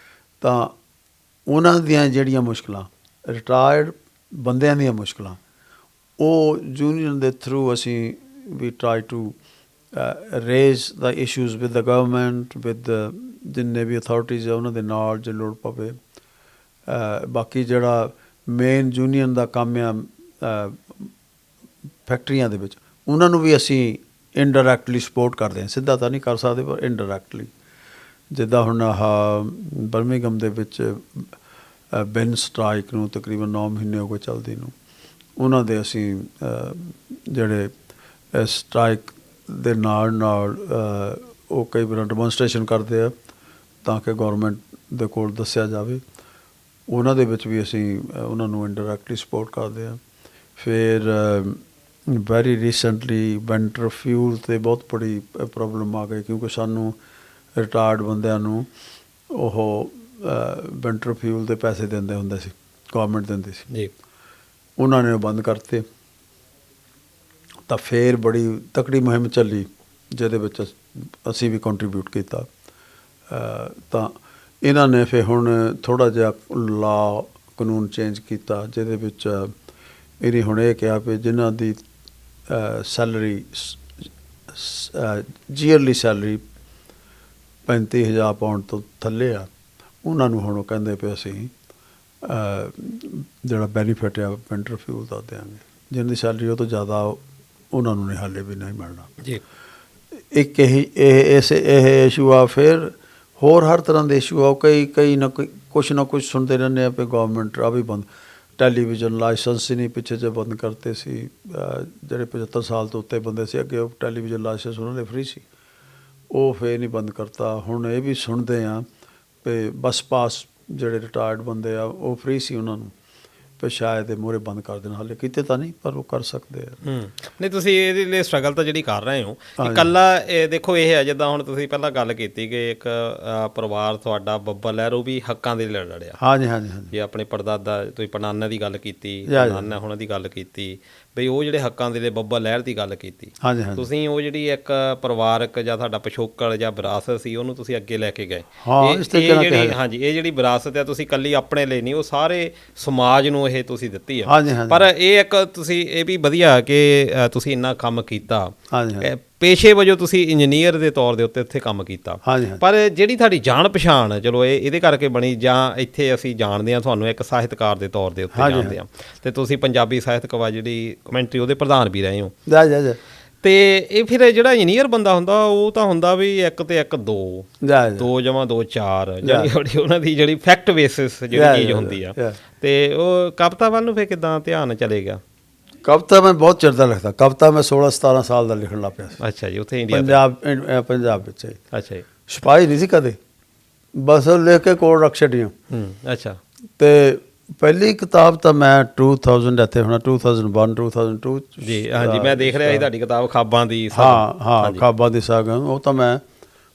ਤਾਂ ਉਹਨਾਂ ਦੀਆਂ ਜਿਹੜੀਆਂ ਮੁਸ਼ਕਿਲਾਂ, ਰਿਟਾਇਰਡ ਬੰਦਿਆਂ ਦੀਆਂ ਮੁਸ਼ਕਿਲਾਂ, ਉਹ ਯੂਨੀਅਨ ਦੇ ਥਰੂ ਅਸੀਂ ਵੀ try to raise the issues with the government, with ਜਿੰਨੇ ਵੀ ਅਥਾਰਟੀਜ਼ ਆ ਉਹਨਾਂ ਦੇ ਨਾਲ ਜੇ ਲੋੜ ਪਵੇ। ਬਾਕੀ ਜਿਹੜਾ ਮੇਨ ਯੂਨੀਅਨ ਦਾ ਕੰਮ ਆ ਫੈਕਟਰੀਆਂ ਦੇ ਵਿੱਚ, ਉਹਨਾਂ ਨੂੰ ਵੀ ਅਸੀਂ ਇਨਡਾਇਰੈਕਟਲੀ ਸਪੋਰਟ ਕਰਦੇ ਹਾਂ, ਸਿੱਧਾ ਤਾਂ ਨਹੀਂ ਕਰ ਸਕਦੇ ਪਰ ਇਨਡਾਇਰੈਕਟਲੀ। ਜਿੱਦਾਂ ਹੁਣ ਆਹ ਬਰਮਿੰਘਮ ਦੇ ਵਿੱਚ ਬਿਨ ਸਟ੍ਰਾਈਕ ਨੂੰ ਤਕਰੀਬਨ 9 ਮਹੀਨੇ ਹੋ ਗਏ ਚੱਲਦੀ ਨੂੰ, ਉਹਨਾਂ ਦੇ ਅਸੀਂ ਜਿਹੜੇ ਸਟ੍ਰਾਈਕ ਦੇ ਨਾਲ ਨਾਲ ਉਹ ਕਈ ਵਾਰ ਡੈਮੋਨਸਟ੍ਰੇਸ਼ਨ ਕਰਦੇ ਆ ਤਾਂ ਕਿ ਗੌਰਮੈਂਟ ਦੇ ਕੋਲ ਦੱਸਿਆ ਜਾਵੇ, ਉਹਨਾਂ ਦੇ ਵਿੱਚ ਵੀ ਅਸੀਂ ਉਹਨਾਂ ਨੂੰ ਇਨਡਾਇਰੈਕਟਲੀ ਸਪੋਰਟ ਕਰਦੇ ਹਾਂ। ਫਿਰ ਵੈਰੀ ਰੀਸੈਂਟਲੀ ਵੈਂਟਰ ਫਿਊਲ 'ਤੇ ਬਹੁਤ ਬੜੀ ਪ੍ਰੋਬਲਮ ਆ ਗਈ, ਕਿਉਂਕਿ ਸਾਨੂੰ ਰਿਟਾਇਰਡ ਬੰਦਿਆਂ ਨੂੰ ਉਹ ਵੈਂਟਰ ਫਿਊਲ ਦੇ ਪੈਸੇ ਦਿੰਦੇ ਹੁੰਦੇ ਸੀ, ਗੌਰਮੈਂਟ ਦਿੰਦੀ ਸੀ ਜੀ, ਉਹਨਾਂ ਨੇ ਉਹ ਬੰਦ ਕਰਤੇ। ਤਾਂ ਫਿਰ ਬੜੀ ਤਕੜੀ ਮੁਹਿੰਮ ਚੱਲੀ ਜਿਹਦੇ ਵਿੱਚ ਅਸੀਂ ਵੀ ਕੰਟਰੀਬਿਊਟ ਕੀਤਾ। ਤਾਂ ਇਹਨਾਂ ਨੇ ਫਿਰ ਹੁਣ ਥੋੜ੍ਹਾ ਜਿਹਾ ਲਾ ਕਾਨੂੰਨ ਚੇਂਜ ਕੀਤਾ, ਜਿਹਦੇ ਵਿੱਚ ਇਹਨੇ ਹੁਣ ਇਹ ਕਿਹਾ ਵੀ ਜਿਨ੍ਹਾਂ ਦੀ ਸੈਲਰੀ ਈਅਰਲੀ ਸੈਲਰੀ 35,000 ਪਾਉਂਡ ਤੋਂ ਥੱਲੇ ਆ, ਉਹਨਾਂ ਨੂੰ ਹੁਣ ਉਹ ਕਹਿੰਦੇ ਪਏ ਅਸੀਂ ਜਿਹੜਾ ਬੈਨੀਫਿਟ ਆ ਵੈਂਟਰ ਫਿਊਲ ਦਾ ਦਿਆਂਗੇ, ਜਿਹਨਾਂ ਦੀ ਸੈਲਰੀ ਉਹ ਤੋਂ ਜ਼ਿਆਦਾ ਉਹਨਾਂ ਨੂੰ ਨਹੀਂ, ਹਾਲੇ ਵੀ ਨਹੀਂ ਮਿਲਣਾ ਜੀ। ਇੱਕ ਇਹ ਇਸ਼ੂ ਆ। ਫਿਰ ਹੋਰ ਹਰ ਤਰ੍ਹਾਂ ਦੇ ਇਸ਼ੂ ਆ, ਕਈ ਨਾ ਕੁਛ ਸੁਣਦੇ ਰਹਿੰਦੇ ਆ ਵੀ ਗੌਰਮੈਂਟ ਆ ਵੀ ਬੰਦ, ਟੈਲੀਵਿਜ਼ਨ ਲਾਇਸੈਂਸ ਹੀ ਨਹੀਂ ਪਿੱਛੇ ਜੇ ਬੰਦ ਕਰਤੇ ਸੀ, ਜਿਹੜੇ 75 ਸਾਲ ਤੋਂ ਉੱਤੇ ਬੰਦੇ ਸੀ ਅੱਗੇ ਉਹ ਟੈਲੀਵਿਜ਼ਨ ਲਾਇਸੈਂਸ ਉਹਨਾਂ ਦੇ ਫ੍ਰੀ ਸੀ, ਉਹ ਫਿਰ ਨਹੀਂ ਬੰਦ ਕਰਤਾ। ਹੁਣ ਇਹ ਵੀ ਸੁਣਦੇ ਆ ਵੀ ਬੱਸ ਪਾਸ ਜਿਹੜੇ ਰਿਟਾਇਰਡ ਬੰਦੇ ਆ ਉਹ ਫ੍ਰੀ ਸੀ ਉਹਨਾਂ ਨੂੰ, ਫਿਰ ਸ਼ਾਇਦ ਇਹ ਮੂਹਰੇ ਬੰਦ ਕਰ ਦੇਣ, ਹਾਲੇ ਕੀਤੇ ਤਾਂ ਨਹੀਂ ਪਰ ਉਹ ਕਰ ਸਕਦੇ ਆ। ਨਹੀਂ, ਤੁਸੀਂ ਇਹਦੇ ਲਈ ਸਟਰਗਲ ਤਾਂ ਜਿਹੜੀ ਕਰ ਰਹੇ ਹੋ, ਇਕੱਲਾ ਇਹ ਦੇਖੋ ਇਹ ਹੈ ਜਿੱਦਾਂ ਹੁਣ ਤੁਸੀਂ ਪਹਿਲਾਂ ਗੱਲ ਕੀਤੀ ਕਿ ਇੱਕ ਪਰਿਵਾਰ ਤੁਹਾਡਾ ਬੱਬਾ ਲਹਿਰ ਉਹ ਵੀ ਹੱਕਾਂ ਦੇ ਲਈ ਲੜਿਆ। ਹਾਂਜੀ ਹਾਂਜੀ ਹਾਂਜੀ। ਜੇ ਆਪਣੇ ਪੜਦਾਦਾ ਤੁਸੀਂ ਪੜਨਾਨਾ ਦੀ ਗੱਲ ਕੀਤੀ, ਨਾਨਾ ਹੁਣਾਂ ਦੀ ਗੱਲ ਕੀਤੀ, ਬਈ ਉਹ ਜਿਹੜੇ ਹੱਕਾਂ ਦੇ ਲਈ ਬੱਬਾ ਲਹਿਰ ਦੀ ਗੱਲ ਕੀਤੀ, ਹਾਂਜੀ ਹਾਂਜੀ। ਤੁਸੀਂ ਉਹ ਜਿਹੜੀ ਇੱਕ ਪਰਿਵਾਰਕ ਜਾਂ ਤੁਹਾਡਾ ਪਿਛੋਕੜ ਜਾਂ ਵਿਰਾਸਤ ਸੀ ਉਹਨੂੰ ਤੁਸੀਂ ਅੱਗੇ ਲੈ ਕੇ ਗਏ। ਹਾਂਜੀ, ਇਹ ਜਿਹੜੀ ਵਿਰਾਸਤ ਹੈ ਤੁਸੀਂ ਇਕੱਲੀ ਆਪਣੇ ਲਈ ਨਹੀਂ, ਉਹ ਸਾਰੇ ਸਮਾਜ ਨੂੰ ਇਹ ਤੁਸੀਂ ਦਿੱਤੀ ਆ। ਹਾਂਜੀ ਹਾਂਜੀ। ਪਰ ਇਹ ਇੱਕ ਤੁਸੀਂ ਇਹ ਵੀ ਵਧੀਆ ਕਿ ਤੁਸੀਂ ਇੰਨਾ ਕੰਮ ਕੀਤਾ। ਹਾਂਜੀ। ਪੇਸ਼ੇ ਵਜੋਂ ਤੁਸੀਂ ਇੰਜੀਨੀਅਰ ਦੇ ਤੌਰ ਦੇ ਉੱਤੇ ਉੱਥੇ ਕੰਮ ਕੀਤਾ, ਪਰ ਜਿਹੜੀ ਤੁਹਾਡੀ ਜਾਣ ਪਛਾਣ ਚਲੋ ਇਹ ਇਹਦੇ ਕਰਕੇ ਬਣੀ, ਜਾਂ ਇੱਥੇ ਅਸੀਂ ਜਾਣਦੇ ਹਾਂ ਤੁਹਾਨੂੰ ਇੱਕ ਸਾਹਿਤਕਾਰ ਦੇ ਤੌਰ ਦੇ ਉੱਤੇ ਜਾਣਦੇ ਹਾਂ, ਅਤੇ ਤੁਸੀਂ ਪੰਜਾਬੀ ਸਾਹਿਤਕ ਵਾ ਜਿਹੜੀ ਕਮੈਂਟਰੀ ਉਹਦੇ ਪ੍ਰਧਾਨ ਵੀ ਰਹੇ ਹੋ। ਤੇ ਇਹ ਫਿਰ ਜਿਹੜਾ ਇੰਜੀਨੀਅਰ ਬੰਦਾ ਹੁੰਦਾ ਉਹ ਤਾਂ ਹੁੰਦਾ ਵੀ 1 ਤੇ 1 2 2 ਜਮਾ 2 4 ਜਿਹੜੀ ਉਹਨਾਂ ਦੀ ਜਿਹੜੀ ਫੈਕਟ ਬੇਸਿਸ ਜਿਹੜੀ ਚੀਜ਼ ਹੁੰਦੀ ਆ, ਤੇ ਉਹ ਕਵਿਤਾ ਵੱਲ ਨੂੰ ਫਿਰ ਕਿੱਦਾਂ ਧਿਆਨ ਚਲੇ ਗਿਆ? ਕਵਿਤਾ ਮੈਂ ਬਹੁਤ ਚਿਰ ਦਾ ਲਿਖਦਾ, ਕਵਿਤਾ ਮੈਂ 16-17 ਸਾਲ ਦਾ ਲਿਖਣ ਲੱਗ ਪਿਆ ਸੀ। ਅੱਛਾ ਜੀ, ਉੱਥੇ ਇੰਡੀਆ ਪੰਜਾਬ ਵਿੱਚ। ਅੱਛਾ ਜੀ। ਛਪਾਈ ਨਹੀਂ ਸੀ ਕਦੇ, ਬਸ ਲਿਖ ਕੇ ਕੋਲ ਰੱਖ ਛੱਡੀਆਂ। ਅੱਛਾ। ਤੇ ਪਹਿਲੀ ਕਿਤਾਬ ਤਾਂ ਮੈਂ 2000 ਇੱਥੇ ਹੋਣਾ 2001 2002 ਜੀ। ਹਾਂਜੀ, ਮੈਂ ਦੇਖ ਰਿਹਾ ਸੀ ਤੁਹਾਡੀ ਕਿਤਾਬ ਖਾਬਾਂ ਦੀ। ਹਾਂ, ਖਾਬਾਂ ਦੀ ਸਾਗਨ, ਉਹ ਤਾਂ ਮੈਂ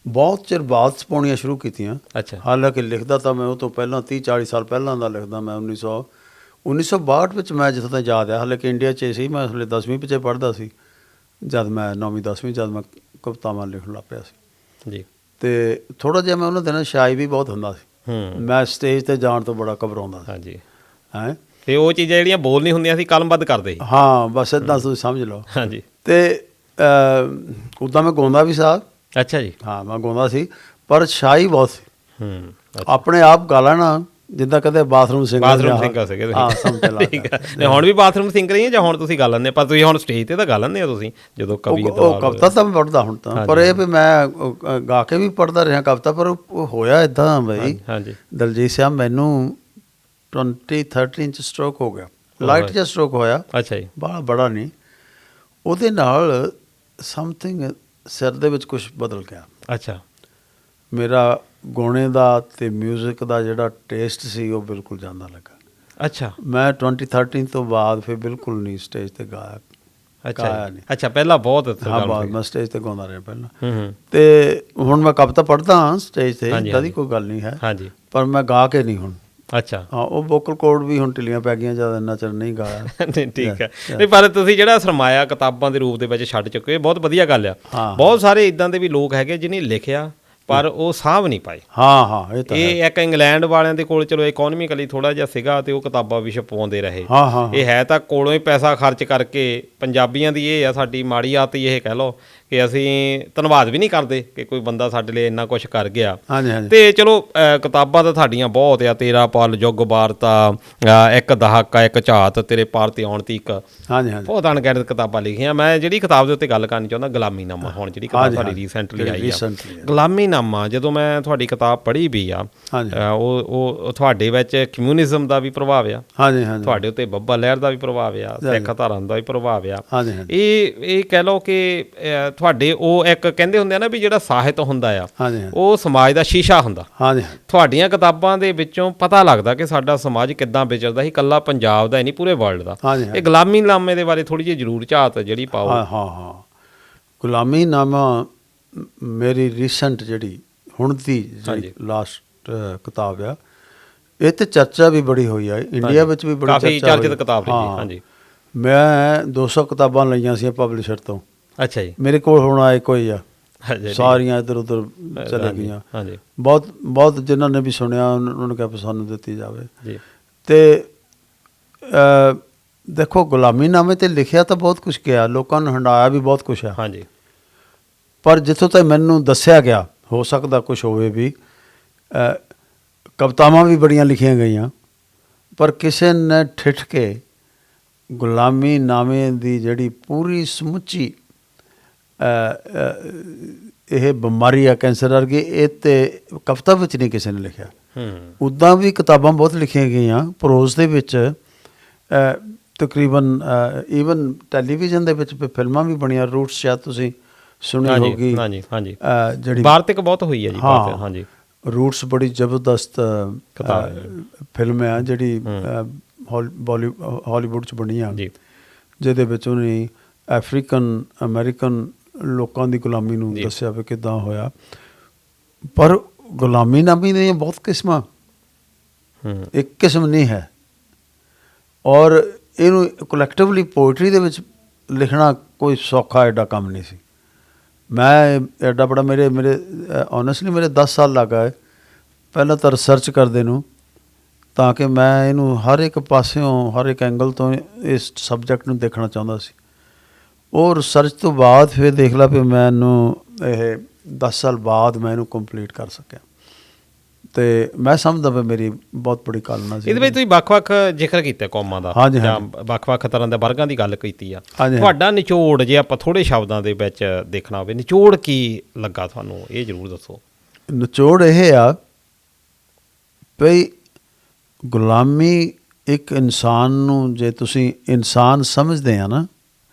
ਬਹੁਤ ਚਿਰ ਬਾਅਦ ਛਪਾਉਣੀਆਂ ਸ਼ੁਰੂ ਕੀਤੀਆਂ। ਅੱਛਾ। ਹਾਲਾਂਕਿ ਲਿਖਦਾ ਤਾਂ ਮੈਂ ਉਹ ਤੋਂ ਪਹਿਲਾਂ 30-40 ਸਾਲ ਪਹਿਲਾਂ ਦਾ ਲਿਖਦਾ। ਮੈਂ 1962 ਵਿੱਚ ਮੈਂ ਜਿੱਥੋਂ ਤੱਕ ਯਾਦ ਹੈ, ਹਾਲਾਂਕਿ ਇੰਡੀਆ 'ਚ ਸੀ, ਮੈਂ ਹਲੇ 10ਵੀਂ ਵਿੱਚ ਪੜ੍ਹਦਾ ਸੀ ਜਦ ਮੈਂ 9ਵੀਂ 10ਵੀਂ ਜਦ ਮੈਂ ਕਵਿਤਾਵਾਂ ਲਿਖਣ ਲੱਗ ਪਿਆ ਸੀ ਜੀ। ਅਤੇ ਥੋੜ੍ਹਾ ਜਿਹਾ ਮੈਂ ਉਹਨਾਂ ਦਿਨਾਂ ਸ਼ਾਈ ਵੀ ਬਹੁਤ ਹੁੰਦਾ ਸੀ, ਮੈਂ ਸਟੇਜ 'ਤੇ ਜਾਣ ਤੋਂ ਬੜਾ ਘਬਰਾਉਂਦਾ ਸੀ। ਹਾਂਜੀ। ਹੈਂ, ਅਤੇ ਉਹ ਚੀਜ਼ਾਂ ਜਿਹੜੀਆਂ ਬੋਲ ਨਹੀਂ ਹੁੰਦੀਆਂ ਸੀ ਕਲਮਬੱਧ ਕਰਦੇ ਸੀ। ਹਾਂ, ਬਸ ਇੱਦਾਂ ਤੁਸੀਂ ਸਮਝ ਲਓ। ਹਾਂਜੀ। ਅਤੇ ਉੱਦਾਂ ਮੈਂ ਗਾਉਂਦਾ ਵੀ ਸਾਂ। ਅੱਛਾ ਜੀ। ਹਾਂ, ਮੈਂ ਗਾਉਂਦਾ ਸੀ ਪਰ ਸ਼ਾਈ ਬਹੁਤ ਸੀ। ਹੂੰ। ਆਪਣੇ ਆਪ ਗਾ ਲੈਣਾ ਜਿੱਦਾਂ ਕਦੇ ਬਾਥਰੂਮ ਸਿੰਗਰ ਸੀਗੇ ਹਾਂ ਸਮਝ ਠੀਕ ਹੈ। ਨਹੀਂ ਹੁਣ ਵੀ ਬਾਥਰੂਮ ਸਿੰਗਰ ਹੀ ਜਾਂ ਹੁਣ ਤੁਸੀਂ ਗਾ ਲੈਂਦੇ? ਪਰ ਤੁਸੀਂ ਹੁਣ ਸਟੇਜ ਤੇ ਤਾਂ ਗਾ ਲੈਂਦੇ ਹੋ ਤੁਸੀਂ ਜਦੋਂ ਕਵੀ ਉਹ ਕਵਿਤਾ ਤਾਂ ਮੈਂ ਪੜ੍ਹਦਾ ਹੁਣ ਤਾਂ, ਪਰ ਇਹ ਵੀ ਮੈਂ ਗਾ ਕੇ ਵੀ ਪੜ੍ਹਦਾ ਰਿਹਾ ਕਵਿਤਾ। ਪਰ ਉਹ ਹੋਇਆ ਇੱਦਾਂ ਬਈ ਹਾਂਜੀ ਦਲਜੀਤ ਸਿੰਘ, ਮੈਨੂੰ 2013 'ਚ ਸਟ੍ਰੋਕ ਹੋ ਗਿਆ, ਲਾਈਟ ਜਿਹਾ ਸਟ੍ਰੋਕ ਹੋਇਆ। ਅੱਛਾ ਜੀ। ਬੜਾ ਨਹੀਂ। ਉਹਦੇ ਨਾਲ ਸਮਥਿੰਗ ਸਿਰ ਦੇ ਵਿੱਚ ਕੁਛ ਬਦਲ ਗਿਆ। ਅੱਛਾ। ਮੇਰਾ ਗਾਣੇ ਦਾ ਅਤੇ ਮਿਊਜ਼ਿਕ ਦਾ ਜਿਹੜਾ ਟੇਸਟ ਸੀ ਉਹ ਬਿਲਕੁਲ ਜਾਂਦਾ ਲੱਗਾ। ਅੱਛਾ। ਮੈਂ 2013 ਤੋਂ ਬਾਅਦ ਫਿਰ ਬਿਲਕੁਲ ਨਹੀਂ ਸਟੇਜ 'ਤੇ ਗਾਇਆ। ਅੱਛਾ ਨਹੀਂ। ਅੱਛਾ ਪਹਿਲਾਂ ਬਹੁਤ ਮੈਂ ਸਟੇਜ 'ਤੇ ਗਾਉਂਦਾ ਰਿਹਾ ਪਹਿਲਾਂ, ਅਤੇ ਹੁਣ ਮੈਂ ਕਵਿਤਾ ਪੜ੍ਹਦਾ ਹਾਂ ਸਟੇਜ 'ਤੇ, ਇੱਦਾਂ ਦੀ ਕੋਈ ਗੱਲ ਨਹੀਂ ਹੈ। ਹਾਂਜੀ। ਪਰ ਮੈਂ ਗਾ ਕੇ ਨਹੀਂ ਹੁਣ। ਅੱਛਾ। ਹਾਂ, ਉਹ ਵੋਕਲ ਕੋਡ ਵੀ ਹੁਣ ਢਿੱਲੀਆਂ ਪੈ ਗਈਆਂ, ਜਦ ਇੰਨਾ ਚਿਰ ਨਹੀਂ ਗਾਇਆ। ਨਹੀਂ ਠੀਕ ਹੈ। ਨਹੀਂ ਪਰ ਤੁਸੀਂ ਜਿਹੜਾ ਸਰਮਾਇਆ ਕਿਤਾਬਾਂ ਦੇ ਰੂਪ ਦੇ ਵਿੱਚ ਛੱਡ ਚੁੱਕੇ ਹੋ, ਬਹੁਤ ਵਧੀਆ ਗੱਲ ਆ। ਬਹੁਤ ਸਾਰੇ ਇੱਦਾਂ ਦੇ ਵੀ ਲੋਕ ਹੈਗੇ ਜਿਹਨੇ ਲਿਖਿਆ ਪਰ ਉਹ ਸਾਂਭ ਨਹੀਂ ਪਾਏ। ਹਾਂ ਇਹ ਤਾਂ ਇਹ ਇੱਕ ਇੰਗਲੈਂਡ ਵਾਲਿਆਂ ਦੇ ਕੋਲ ਚਲੋ ਇਕੋਨੋਮਿਕਲੀ ਥੋੜ੍ਹਾ ਜਿਹਾ ਸੀਗਾ ਅਤੇ ਉਹ ਕਿਤਾਬਾਂ ਵੀ ਛਪਵਾਉਂਦੇ ਰਹੇ। ਇਹ ਹੈ ਤਾਂ ਕੋਲੋਂ ਹੀ ਪੈਸਾ ਖਰਚ ਕਰਕੇ। ਪੰਜਾਬੀਆਂ ਦੀ ਇਹ ਆ ਸਾਡੀ ਮਾੜੀ ਆਦਤ ਹੀ ਇਹ ਕਹਿ ਲਓ ਕਿ ਅਸੀਂ ਧੰਨਵਾਦ ਵੀ ਨਹੀਂ ਕਰਦੇ ਕਿ ਕੋਈ ਬੰਦਾ ਸਾਡੇ ਲਈ ਇੰਨਾ ਕੁਛ ਕਰ ਗਿਆ। ਅਤੇ ਚਲੋ ਕਿਤਾਬਾਂ ਤਾਂ ਤੁਹਾਡੀਆਂ ਬਹੁਤ ਆ, ਤੇਰਾ ਪਲ, ਯੁੱਗ ਵਾਰਤਾ, ਇੱਕ ਦਹਾਕਾ, ਇੱਕ ਝਾਤ, ਤੇਰੇ ਪਾਰ ਤੇ ਆਉਣ ਤੀਕ, ਬਹੁਤ ਅਣਗਿਣਤ ਕਿਤਾਬਾਂ ਲਿਖੀਆਂ। ਮੈਂ ਜਿਹੜੀ ਕਿਤਾਬ ਦੇ ਉੱਤੇ ਗੱਲ ਕਰਨੀ ਚਾਹੁੰਦਾ, ਗੁਲਾਮੀਨਾਮਾ, ਹੁਣ ਜਿਹੜੀ ਕਿਤਾਬ ਤੁਹਾਡੀ ਰੀਸੈਂਟਲੀ ਆਈ ਆ ਗੁਲਾਮੀਨਾਮਾ, ਜਦੋਂ ਮੈਂ ਤੁਹਾਡੀ ਕਿਤਾਬ ਪੜ੍ਹੀ ਵੀ ਆ, ਉਹ ਤੁਹਾਡੇ ਵਿੱਚ ਕਮਿਊਨਿਜ਼ਮ ਦਾ ਵੀ ਪ੍ਰਭਾਵ ਆ, ਤੁਹਾਡੇ ਉੱਤੇ ਬੱਬਾ ਲਹਿਰ ਦਾ ਵੀ ਪ੍ਰਭਾਵ ਆ, ਸਿੱਖ ਧਰਮ ਦਾ ਵੀ ਪ੍ਰਭਾਵ ਆ। ਇਹ ਕਹਿ ਲਓ ਕਿ ਤੁਹਾਡੇ ਉਹ ਇੱਕ ਕਹਿੰਦੇ ਹੁੰਦੇ ਆ ਨਾ ਵੀ ਜਿਹੜਾ ਸਾਹਿਤ ਹੁੰਦਾ ਆ ਉਹ ਸਮਾਜ ਦਾ ਸ਼ੀਸ਼ਾ ਹੁੰਦਾ। ਤੁਹਾਡੀਆਂ ਕਿਤਾਬਾਂ ਦੇ ਵਿੱਚੋਂ ਪਤਾ ਲੱਗਦਾ ਕਿ ਸਾਡਾ ਸਮਾਜ ਕਿੱਦਾਂ ਵਿਚਰਦਾ ਸੀ, ਇਕੱਲਾ ਪੰਜਾਬ ਦਾ ਹੀ ਨਹੀਂ, ਪੂਰੇ ਵਰਲਡ ਦਾ। ਇਹ ਗੁਲਾਮੀਨਾਮੇ ਦੇ ਬਾਰੇ ਥੋੜ੍ਹੀ ਜਿਹੀ ਜ਼ਰੂਰ ਝਾਤ ਜਿਹੜੀ ਪਾਓ। ਹਾਂ ਗੁਲਾਮੀਨਾਮਾ ਮੇਰੀ ਰੀਸੈਂਟ ਜਿਹੜੀ ਹੁਣ ਦੀ ਜਿਹੜੀ ਲਾਸਟ ਕਿਤਾਬ ਆ, ਇਹ 'ਤੇ ਚਰਚਾ ਵੀ ਬੜੀ ਹੋਈ ਆ, ਇੰਡੀਆ ਵਿੱਚ ਵੀ ਬੜੀ ਕਾਫੀ ਚਰਚਿਤ ਕਿਤਾਬ ਰਹੀ। ਹਾਂਜੀ। ਮੈਂ 200 ਕਿਤਾਬਾਂ ਲਈਆਂ ਸੀ ਪਬਲਿਸ਼ਰ ਤੋਂ। ਅੱਛਾ ਜੀ। ਮੇਰੇ ਕੋਲ ਹੁਣ ਆਏ ਕੋਈ ਆ, ਸਾਰੀਆਂ ਇੱਧਰ ਉੱਧਰ ਚਲੇ ਗਈਆਂ। ਬਹੁਤ ਜਿਨ੍ਹਾਂ ਨੇ ਵੀ ਸੁਣਿਆ ਉਹਨਾਂ ਨੇ ਕਿਹਾ ਸਾਨੂੰ ਦਿੱਤੀ ਜਾਵੇ। ਅਤੇ ਦੇਖੋ ਗੁਲਾਮੀਨਾਮੇ 'ਤੇ ਲਿਖਿਆ ਤਾਂ ਬਹੁਤ ਕੁਛ ਗਿਆ, ਲੋਕਾਂ ਨੂੰ ਹੰਡਾਇਆ ਵੀ ਬਹੁਤ ਕੁਛ ਆ। ਹਾਂਜੀ। ਪਰ ਜਿੱਥੋਂ ਤੱਕ ਮੈਨੂੰ ਦੱਸਿਆ ਗਿਆ, ਹੋ ਸਕਦਾ ਕੁਛ ਹੋਵੇ ਵੀ, ਕਵਿਤਾਵਾਂ ਵੀ ਬੜੀਆਂ ਲਿਖੀਆਂ ਗਈਆਂ, ਪਰ ਕਿਸੇ ਨੇ ਠਿੱਠ ਕੇ ਗੁਲਾਮੀਨਾਮੇ ਦੀ ਜਿਹੜੀ ਪੂਰੀ ਸਮੁੱਚੀ ਇਹ ਬਿਮਾਰੀ ਆ ਕੈਂਸਰ ਵਰਗੀ, ਇਹ 'ਤੇ ਕਵਿਤਾ ਵਿੱਚ ਨਹੀਂ ਕਿਸੇ ਨੇ ਲਿਖਿਆ। ਉੱਦਾਂ ਵੀ ਕਿਤਾਬਾਂ ਬਹੁਤ ਲਿਖੀਆਂ ਗਈਆਂ ਪ੍ਰੋਜ਼ ਦੇ ਵਿੱਚ, ਤਕਰੀਬਨ ਈਵਨ ਟੈਲੀਵਿਜ਼ਨ ਦੇ ਵਿੱਚ ਫਿਲਮਾਂ ਵੀ ਬਣੀਆਂ। ਰੂਟਸ ਸ਼ਾਇਦ ਤੁਸੀਂ ਸੁਣੀ ਹੋਗੀ, ਜਿਹੜੀ ਵਾਰਤਕ ਬਹੁਤ ਹੋਈ ਹੈ ਜੀ। ਹਾਂਜੀ। ਰੂਟਸ ਬੜੀ ਜ਼ਬਰਦਸਤ ਫਿਲਮ ਆ ਜਿਹੜੀ ਹਾਲੀਵੁੱਡ 'ਚ ਬਣੀ ਆ, ਜਿਹਦੇ ਵਿੱਚ ਉਹਨੇ ਅਫਰੀਕਨ ਅਮਰੀਕਨ ਲੋਕਾਂ ਦੀ ਗੁਲਾਮੀ ਨੂੰ ਦੱਸਿਆ ਵੀ ਕਿੱਦਾਂ ਹੋਇਆ। ਪਰ ਗੁਲਾਮੀਨਾਮੇ ਦੀਆਂ ਬਹੁਤ ਕਿਸਮਾਂ, ਇੱਕ ਕਿਸਮ ਨਹੀਂ ਹੈ। ਔਰ ਇਹਨੂੰ ਕਲੈਕਟਿਵਲੀ ਪੋਇਟਰੀ ਦੇ ਵਿੱਚ ਲਿਖਣਾ ਕੋਈ ਸੌਖਾ ਐਡਾ ਕੰਮ ਨਹੀਂ ਸੀ। ਮੈਂ ਐਡਾ ਬੜਾ ਮੇਰੇ ਓਨੈਸਟਲੀ ਮੇਰੇ 10 ਸਾਲ ਲੱਗ ਗਏ ਪਹਿਲਾਂ ਤਾਂ ਰਿਸਰਚ ਕਰਦੇ ਨੂੰ, ਤਾਂ ਕਿ ਮੈਂ ਇਹਨੂੰ ਹਰ ਇੱਕ ਪਾਸਿਓਂ ਹਰ ਇੱਕ ਐਂਗਲ ਤੋਂ ਇਸ ਸਬਜੈਕਟ ਨੂੰ ਦੇਖਣਾ ਚਾਹੁੰਦਾ ਸੀ। ਉਹ ਰਿਸਰਚ ਤੋਂ ਬਾਅਦ ਫਿਰ ਦੇਖ ਲਾ ਵੀ ਮੈਨੂੰ ਇਹ 10 ਸਾਲ ਬਾਅਦ ਮੈਂ ਇਹਨੂੰ ਕੰਪਲੀਟ ਕਰ ਸਕਿਆ, ਅਤੇ ਮੈਂ ਸਮਝਦਾ ਵੀ ਮੇਰੀ ਬਹੁਤ ਬੜੀ ਕਾਲਨਾ ਸੀ। ਇਹਦੇ ਵਿੱਚ ਤੁਸੀਂ ਵੱਖ-ਵੱਖ ਜ਼ਿਕਰ ਕੀਤਾ ਕੌਮਾਂ ਦਾ, ਜਾਂ ਵੱਖ-ਵੱਖ ਤਰ੍ਹਾਂ ਦੇ ਵਰਗਾਂ ਦੀ ਗੱਲ ਕੀਤੀ ਆ। ਤੁਹਾਡਾ ਨਿਚੋੜ ਜੇ ਆਪਾਂ ਥੋੜ੍ਹੇ ਸ਼ਬਦਾਂ ਦੇ ਵਿੱਚ ਦੇਖਣਾ ਹੋਵੇ, ਨਿਚੋੜ ਕੀ ਲੱਗਾ ਤੁਹਾਨੂੰ, ਇਹ ਜ਼ਰੂਰ ਦੱਸੋ। ਨਿਚੋੜ ਇਹ ਆ ਭਈ ਗੁਲਾਮੀ ਇੱਕ ਇਨਸਾਨ ਨੂੰ, ਜੇ ਤੁਸੀਂ ਇਨਸਾਨ ਸਮਝਦੇ ਆ ਨਾ,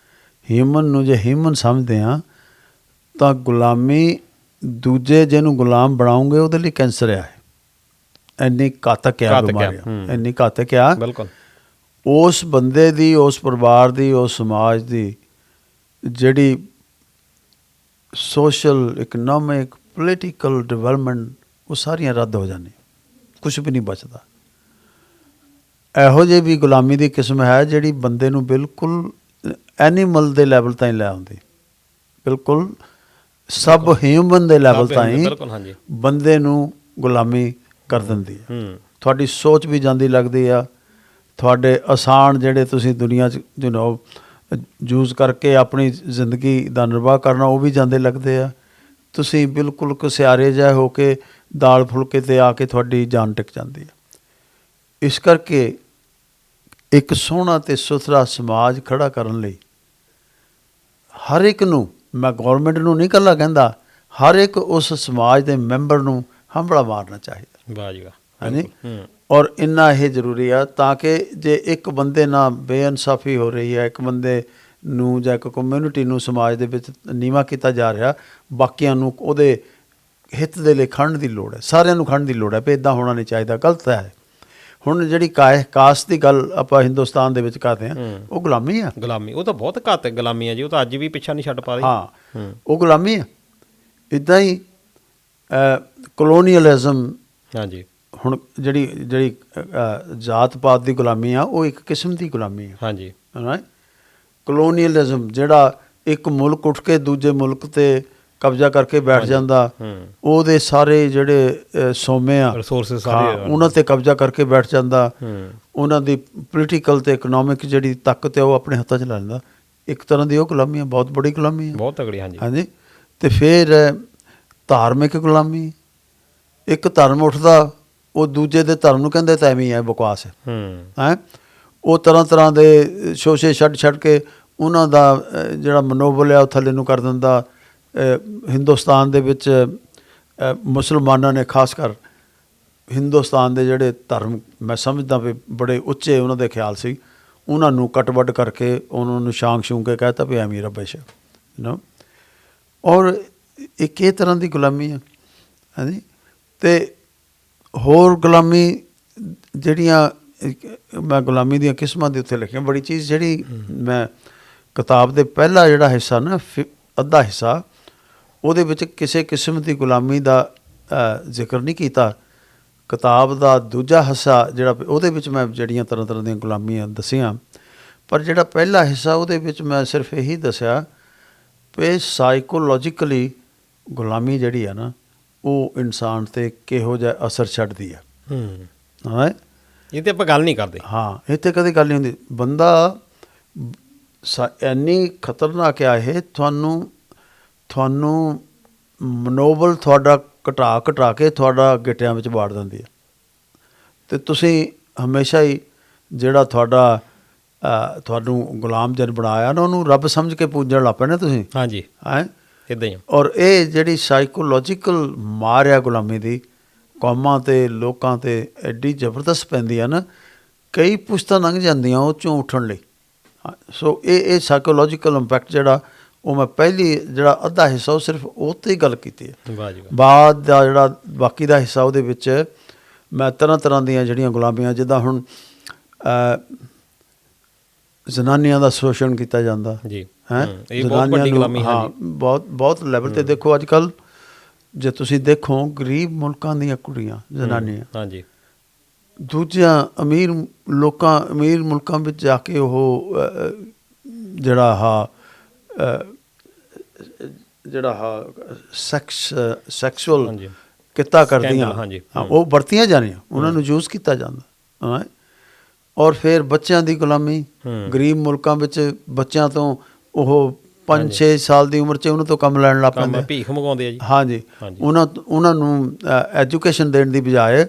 ਹਿਊਮਨ ਨੂੰ ਜੇ ਹਿਊਮਨ ਸਮਝਦੇ ਆ, ਤਾਂ ਗੁਲਾਮੀ ਦੂਜੇ ਜਿਹਨੂੰ ਗੁਲਾਮ ਬਣਾਉਂਗੇ ਉਹਦੇ ਲਈ ਕੈਂਸਰ ਆ। ਇੰਨੀ ਘਾਤਕ ਆ ਬਿਮਾਰੀ, ਇੰਨੀ ਘਾਤਕ ਆ। ਬਿਲਕੁਲ। ਉਸ ਬੰਦੇ ਦੀ, ਉਸ ਪਰਿਵਾਰ ਦੀ, ਉਸ ਸਮਾਜ ਦੀ ਜਿਹੜੀ ਸੋਸ਼ਲ, ਇਕਨੋਮਿਕ, ਪੋਲੀਟੀਕਲ ਡਿਵੈਲਪਮੈਂਟ, ਉਹ ਸਾਰੀਆਂ ਰੱਦ ਹੋ ਜਾਂਦੀਆਂ, ਕੁਛ ਵੀ ਨਹੀਂ ਬਚਦਾ। ਇਹੋ ਜਿਹੀ ਵੀ ਗੁਲਾਮੀ ਦੀ ਕਿਸਮ ਹੈ ਜਿਹੜੀ ਬੰਦੇ ਨੂੰ ਬਿਲਕੁਲ ਐਨੀਮਲ ਦੇ ਲੈਵਲ ਤਾਈਂ ਲੈ ਆਉਂਦੀ, ਬਿਲਕੁਲ ਸਬ ਹਿਊਮਨ ਦੇ ਲੈਵਲ ਤਾਈਂ ਬੰਦੇ ਨੂੰ ਗੁਲਾਮੀ ਕਰ ਦਿੰਦੀ ਹੈ। ਤੁਹਾਡੀ ਸੋਚ ਵੀ ਜਾਂਦੀ ਲੱਗਦੀ ਆ, ਤੁਹਾਡੇ ਆਸਾਨ ਜਿਹੜੇ ਤੁਸੀਂ ਦੁਨੀਆ 'ਚ ਯੂਜ਼ ਕਰਕੇ ਆਪਣੀ ਜ਼ਿੰਦਗੀ ਦਾ ਨਿਰਵਾਹ ਕਰਨਾ, ਉਹ ਵੀ ਜਾਂਦੇ ਲੱਗਦੇ ਆ। ਤੁਸੀਂ ਬਿਲਕੁਲ ਘਸਿਆਰੇ ਜਿਹੇ ਹੋ ਕੇ ਦਾਲ ਫੁਲਕੇ 'ਤੇ ਆ ਕੇ ਤੁਹਾਡੀ ਜਾਨ ਟਿਕ ਜਾਂਦੀ ਹੈ। ਇਸ ਕਰਕੇ ਇੱਕ ਸੋਹਣਾ ਅਤੇ ਸੁਥਰਾ ਸਮਾਜ ਖੜ੍ਹਾ ਕਰਨ ਲਈ ਹਰ ਇੱਕ ਨੂੰ, ਮੈਂ ਗੌਰਮੈਂਟ ਨੂੰ ਨਹੀਂ ਇਕੱਲਾ ਕਹਿੰਦਾ, ਹਰ ਇੱਕ ਉਸ ਸਮਾਜ ਦੇ ਮੈਂਬਰ ਨੂੰ ਹੰਭਲਾ ਮਾਰਨਾ ਚਾਹੀਦਾ। ਵਾਹ ਜੀ ਵਾਹ। ਹਾਂਜੀ। ਔਰ ਇੰਨਾ ਇਹ ਜ਼ਰੂਰੀ ਆ ਤਾਂ ਕਿ ਜੇ ਇੱਕ ਬੰਦੇ ਨਾਲ ਬੇਇਨਸਾਫੀ ਹੋ ਰਹੀ ਹੈ, ਇੱਕ ਬੰਦੇ ਨੂੰ ਜਾਂ ਇੱਕ ਕਮਿਊਨਿਟੀ ਨੂੰ ਸਮਾਜ ਦੇ ਵਿੱਚ ਨੀਵਾਂ ਕੀਤਾ ਜਾ ਰਿਹਾ, ਬਾਕੀਆਂ ਨੂੰ ਉਹਦੇ ਹਿੱਤ ਦੇ ਲਈ ਖੜਨ ਦੀ ਲੋੜ ਹੈ, ਸਾਰਿਆਂ ਨੂੰ ਖੜਨ ਦੀ ਲੋੜ ਹੈ ਵੀ ਇੱਦਾਂ ਹੋਣਾ ਨਹੀਂ ਚਾਹੀਦਾ, ਗਲਤ ਹੈ। ਹੁਣ ਜਿਹੜੀ ਕਾਸਟ ਦੀ ਗੱਲ ਆਪਾਂ ਹਿੰਦੁਸਤਾਨ ਦੇ ਵਿੱਚ ਕਰਦੇ ਹਾਂ, ਉਹ ਗੁਲਾਮੀ ਆ। ਗੁਲਾਮੀ ਉਹ ਤਾਂ ਬਹੁਤ ਘੱਟ ਗੁਲਾਮੀ ਆ ਜੀ, ਉਹ ਤਾਂ ਅੱਜ ਵੀ ਪਿੱਛਾ ਨਹੀਂ ਛੱਡ ਪਾ ਰਹੀ। ਹਾਂ, ਉਹ ਗੁਲਾਮੀ ਆ। ਇੱਦਾਂ ਹੀ ਕਲੋਨੀਅਲਿਜ਼ਮ, ਹਾਂਜੀ, ਹੁਣ ਜਿਹੜੀ ਜਾਤ ਪਾਤ ਦੀ ਗੁਲਾਮੀ ਆ, ਉਹ ਇੱਕ ਕਿਸਮ ਦੀ ਗੁਲਾਮੀ ਆ। ਹਾਂਜੀ। ਕਲੋਨੀਅਲਿਜ਼ਮ ਜਿਹੜਾ ਇੱਕ ਮੁਲਕ ਉੱਠ ਕੇ ਦੂਜੇ ਮੁਲਕ 'ਤੇ ਕਬਜ਼ਾ ਕਰਕੇ ਬੈਠ ਜਾਂਦਾ, ਉਹਦੇ ਸਾਰੇ ਜਿਹੜੇ ਸੋਮੇ ਆ, ਰਿਸੋਰਸਿਸ ਸਾਰੇ ਉਹਨਾਂ 'ਤੇ ਕਬਜ਼ਾ ਕਰਕੇ ਬੈਠ ਜਾਂਦਾ, ਉਹਨਾਂ ਦੀ ਪੋਲੀਟੀਕਲ ਅਤੇ ਇਕਨੋਮਿਕ ਜਿਹੜੀ ਤਾਕਤ ਹੈ ਉਹ ਆਪਣੇ ਹੱਥਾਂ 'ਚ ਲੈ ਲੈਂਦਾ। ਇੱਕ ਤਰ੍ਹਾਂ ਦੀ ਉਹ ਗੁਲਾਮੀ ਆ, ਬਹੁਤ ਬੜੀ ਗੁਲਾਮੀ ਆ, ਬਹੁਤ ਤਗੜੀ। ਹਾਂਜੀ, ਹਾਂਜੀ। ਅਤੇ ਫਿਰ ਧਾਰਮਿਕ ਗੁਲਾਮੀ, ਇੱਕ ਧਰਮ ਉੱਠਦਾ, ਉਹ ਦੂਜੇ ਦੇ ਧਰਮ ਨੂੰ ਕਹਿੰਦੇ ਤਾਂ ਐਵੇਂ ਹੀ ਹੈ, ਬਕਵਾਸ ਹੈ। ਹੈਂ, ਉਹ ਤਰ੍ਹਾਂ ਦੇ ਸ਼ੋਸ਼ੇ ਛੱਡ ਕੇ ਉਹਨਾਂ ਦਾ ਜਿਹੜਾ ਮਨੋਬਲ ਆ ਉਹ ਥੱਲੇ ਨੂੰ ਕਰ ਦਿੰਦਾ। ਹਿੰਦੁਸਤਾਨ ਦੇ ਵਿੱਚ ਮੁਸਲਮਾਨਾਂ ਨੇ ਖਾਸ ਕਰ ਹਿੰਦੁਸਤਾਨ ਦੇ ਜਿਹੜੇ ਧਰਮ, ਮੈਂ ਸਮਝਦਾ ਵੀ ਬੜੇ ਉੱਚੇ ਉਹਨਾਂ ਦੇ ਖਿਆਲ ਸੀ, ਉਹਨਾਂ ਨੂੰ ਕੱਟ ਵੱਢ ਕਰਕੇ ਉਹਨਾਂ ਨੂੰ ਛਾਂਗ ਛੂੰਗ ਕੇ ਕਹਿ ਤਾ ਵੀ ਐਵੇਂ ਰਬਿਸ਼ ਹੈ। ਔਰ ਇੱਕ ਇਹ ਤਰ੍ਹਾਂ ਦੀ ਗੁਲਾਮੀ ਹੈ। ਹਾਂਜੀ। ਅਤੇ ਹੋਰ ਗੁਲਾਮੀ ਜਿਹੜੀਆਂ ਮੈਂ ਗੁਲਾਮੀ ਦੀਆਂ ਕਿਸਮਾਂ ਦੇ ਉੱਤੇ ਲਿਖੀਆਂ, ਬੜੀ ਚੀਜ਼ ਜਿਹੜੀ ਮੈਂ ਕਿਤਾਬ ਦੇ ਪਹਿਲਾ ਜਿਹੜਾ ਹਿੱਸਾ ਨਾ, ਅੱਧਾ ਹਿੱਸਾ, ਉਹਦੇ ਵਿੱਚ ਕਿਸੇ ਕਿਸਮ ਦੀ ਗੁਲਾਮੀ ਦਾ ਜ਼ਿਕਰ ਨਹੀਂ ਕੀਤਾ। ਕਿਤਾਬ ਦਾ ਦੂਜਾ ਹਿੱਸਾ ਜਿਹੜਾ, ਉਹਦੇ ਵਿੱਚ ਮੈਂ ਜਿਹੜੀਆਂ ਤਰ੍ਹਾਂ ਦੀਆਂ ਗੁਲਾਮੀਆਂ ਦੱਸੀਆਂ, ਪਰ ਜਿਹੜਾ ਪਹਿਲਾ ਹਿੱਸਾ ਉਹਦੇ ਵਿੱਚ ਮੈਂ ਸਿਰਫ ਇਹੀ ਦੱਸਿਆ ਵੀ ਸਾਈਕੋਲੋਜੀਕਲੀ ਗੁਲਾਮੀ ਜਿਹੜੀ ਆ ਨਾ, ਉਹ ਇਨਸਾਨ 'ਤੇ ਕਿਹੋ ਜਿਹਾ ਅਸਰ ਛੱਡਦੀ ਆ। ਹਾਂ, ਇਹ ਤੇ ਆਪਾਂ ਗੱਲ ਨਹੀਂ ਕਰਦੇ। ਹਾਂ, ਇਹ 'ਤੇ ਕਦੇ ਗੱਲ ਨਹੀਂ ਹੁੰਦੀ। ਬੰਦਾ ਇੰਨੀ ਖਤਰਨਾਕ ਆ ਇਹ, ਤੁਹਾਨੂੰ ਮਨੋਬਲ ਤੁਹਾਡਾ ਘਟਾ ਕੇ ਤੁਹਾਡਾ ਗਿੱਟਿਆਂ ਵਿੱਚ ਵਾੜ ਦਿੰਦੀ ਹੈ। ਅਤੇ ਤੁਸੀਂ ਹਮੇਸ਼ਾ ਹੀ ਜਿਹੜਾ ਤੁਹਾਨੂੰ ਗੁਲਾਮ ਜਨ ਬਣਾਇਆ ਨਾ, ਉਹਨੂੰ ਰੱਬ ਸਮਝ ਕੇ ਪੂਜਣ ਲੱਗ ਪਏ ਨਾ ਤੁਸੀਂ। ਹਾਂਜੀ, ਹੈਂ, ਇੱਦਾਂ ਹੀ। ਔਰ ਇਹ ਜਿਹੜੀ ਸਾਈਕੋਲੋਜੀਕਲ ਮਾਰ ਆ ਗੁਲਾਮੀ ਦੀ, ਕੌਮਾਂ 'ਤੇ ਲੋਕਾਂ 'ਤੇ ਐਡੀ ਜ਼ਬਰਦਸਤ ਪੈਂਦੀ ਆ ਨਾ, ਕਈ ਪੁਸ਼ਤਾਂ ਲੰਘ ਜਾਂਦੀਆਂ ਉਹ 'ਚੋਂ ਉੱਠਣ ਲਈ। ਸੋ ਇਹ ਸਾਈਕੋਲੋਜੀਕਲ ਇੰਪੈਕਟ ਜਿਹੜਾ, ਉਹ ਮੈਂ ਪਹਿਲੀ ਜਿਹੜਾ ਅੱਧਾ ਹਿੱਸਾ ਉਹ ਸਿਰਫ ਉਹ 'ਤੇ ਹੀ ਗੱਲ ਕੀਤੀ ਹੈ। ਬਾਅਦ ਦਾ ਜਿਹੜਾ ਬਾਕੀ ਦਾ ਹਿੱਸਾ, ਉਹਦੇ ਵਿੱਚ ਮੈਂ ਤਰ੍ਹਾਂ ਦੀਆਂ ਜਿਹੜੀਆਂ ਗੁਲਾਮੀਆਂ, ਜਿੱਦਾਂ ਹੁਣ ਜ਼ਨਾਨੀਆਂ ਦਾ ਸ਼ੋਸ਼ਣ ਕੀਤਾ ਜਾਂਦਾ ਜੀ, ਹੈਂ, ਜ਼ਨਾਨੀਆਂ ਨੂੰ, ਹਾਂ, ਬਹੁਤ ਲੈਵਲ 'ਤੇ। ਦੇਖੋ ਅੱਜ ਕੱਲ੍ਹ ਜੇ ਤੁਸੀਂ ਦੇਖੋ, ਗਰੀਬ ਮੁਲਕਾਂ ਦੀਆਂ ਕੁੜੀਆਂ, ਜ਼ਨਾਨੀਆਂ, ਹਾਂਜੀ, ਦੂਜਿਆਂ ਅਮੀਰ ਮੁਲਕਾਂ ਵਿੱਚ ਜਾ ਕੇ ਉਹ ਜਿਹੜਾ ਸੈਕਸ਼ੁਅਲ ਕਿੱਤਾ ਕਰਦੀਆਂ, ਉਹ ਵਰਤੀਆਂ ਜਾਂਦੀਆਂ, ਉਹਨਾਂ ਨੂੰ ਯੂਜ਼ ਕੀਤਾ ਜਾਂਦਾ। ਔਰ ਫਿਰ ਬੱਚਿਆਂ ਦੀ ਗੁਲਾਮੀ, ਗਰੀਬ ਮੁਲਕਾਂ ਵਿੱਚ ਬੱਚਿਆਂ ਤੋਂ ਉਹ 5-6 ਸਾਲ ਦੀ ਉਮਰ 'ਚ ਉਹਨਾਂ ਤੋਂ ਕੰਮ ਲੈਣ ਲੱਗ ਪੈਂਦੇ, ਭੀਖ ਮੰਗਵਾਉਂਦੇ ਆ ਜੀ। ਹਾਂਜੀ, ਉਹਨਾਂ ਨੂੰ ਐਜੂਕੇਸ਼ਨ ਦੇਣ ਦੀ ਬਜਾਏ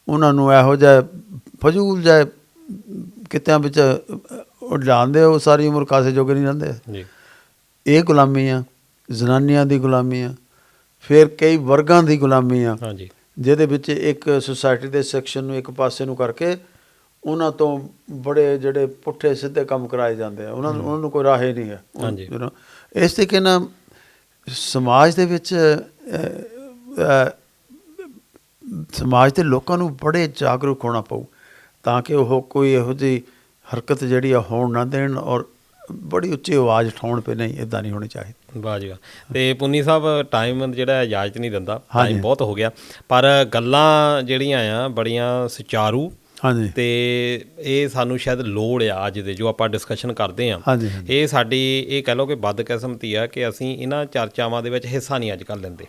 ਉਹਨਾਂ ਨੂੰ ਇਹੋ ਜਿਹਾ ਫਜ਼ੂਲ ਜਿਹੇ ਕਿੱਤਿਆਂ ਵਿੱਚ ਉਡਾਉਂਦੇ, ਉਹ ਸਾਰੀ ਉਮਰ ਕਾਸੇ ਜੋਗੇ ਨਹੀਂ ਰਹਿੰਦੇ। ਇਹ ਗੁਲਾਮੀ ਆ, ਜ਼ਨਾਨੀਆਂ ਦੀ ਗੁਲਾਮੀ ਆ। ਫਿਰ ਕਈ ਵਰਗਾਂ ਦੀ ਗੁਲਾਮੀ ਆ, ਜਿਹਦੇ ਵਿੱਚ ਇੱਕ ਸੁਸਾਇਟੀ ਦੇ ਸੈਕਸ਼ਨ ਨੂੰ ਇੱਕ ਪਾਸੇ ਨੂੰ ਕਰਕੇ ਉਹਨਾਂ ਤੋਂ ਬੜੇ ਜਿਹੜੇ ਪੁੱਠੇ ਸਿੱਧੇ ਕੰਮ ਕਰਾਏ ਜਾਂਦੇ ਆ, ਉਹਨਾਂ ਨੂੰ ਕੋਈ ਰਾਹ ਹੀ ਨਹੀਂ ਹੈ। ਇਸ ਤਰੀਕੇ ਨਾਲ ਸਮਾਜ ਦੇ ਵਿੱਚ ਸਮਾਜ ਦੇ ਲੋਕਾਂ ਨੂੰ ਬੜੇ ਜਾਗਰੂਕ ਹੋਣਾ ਪਊ, ਤਾਂ ਕਿ ਉਹ ਕੋਈ ਇਹੋ ਜਿਹੀ ਹਰਕਤ ਜਿਹੜੀ ਆ ਹੋਣ ਨਾ ਦੇਣ, ਔਰ ਬੜੀ ਉੱਚੀ ਆਵਾਜ਼ ਉਠਾਉਣ ਪਏ, ਨਹੀਂ ਇੱਦਾਂ ਨਹੀਂ ਹੋਣੀ ਚਾਹੀਦੀ। ਵਾਹ ਜੀ ਵਾਹ। ਅਤੇ ਪੁੰਨੀ ਸਾਹਿਬ, ਟਾਈਮ ਜਿਹੜਾ ਇਜਾਜ਼ਤ ਨਹੀਂ ਦਿੰਦਾ, ਟਾਈਮ ਬਹੁਤ ਹੋ ਗਿਆ, ਪਰ ਗੱਲਾਂ ਜਿਹੜੀਆਂ ਆ ਬੜੀਆਂ ਸੁਚਾਰੂ, ਹਾਂਜੀ, ਅਤੇ ਇਹ ਸਾਨੂੰ ਸ਼ਾਇਦ ਲੋੜ ਆ ਅੱਜ ਦੇ ਜੋ ਆਪਾਂ ਡਿਸਕਸ਼ਨ ਕਰਦੇ ਹਾਂ। ਇਹ ਸਾਡੀ ਇਹ ਕਹਿ ਲਓ ਕਿ ਬਦਕਿਸਮਤੀ ਆ ਕਿ ਅਸੀਂ ਇਹਨਾਂ ਚਰਚਾਵਾਂ ਦੇ ਵਿੱਚ ਹਿੱਸਾ ਨਹੀਂ ਅੱਜ ਕੱਲ੍ਹ ਲੈਂਦੇ।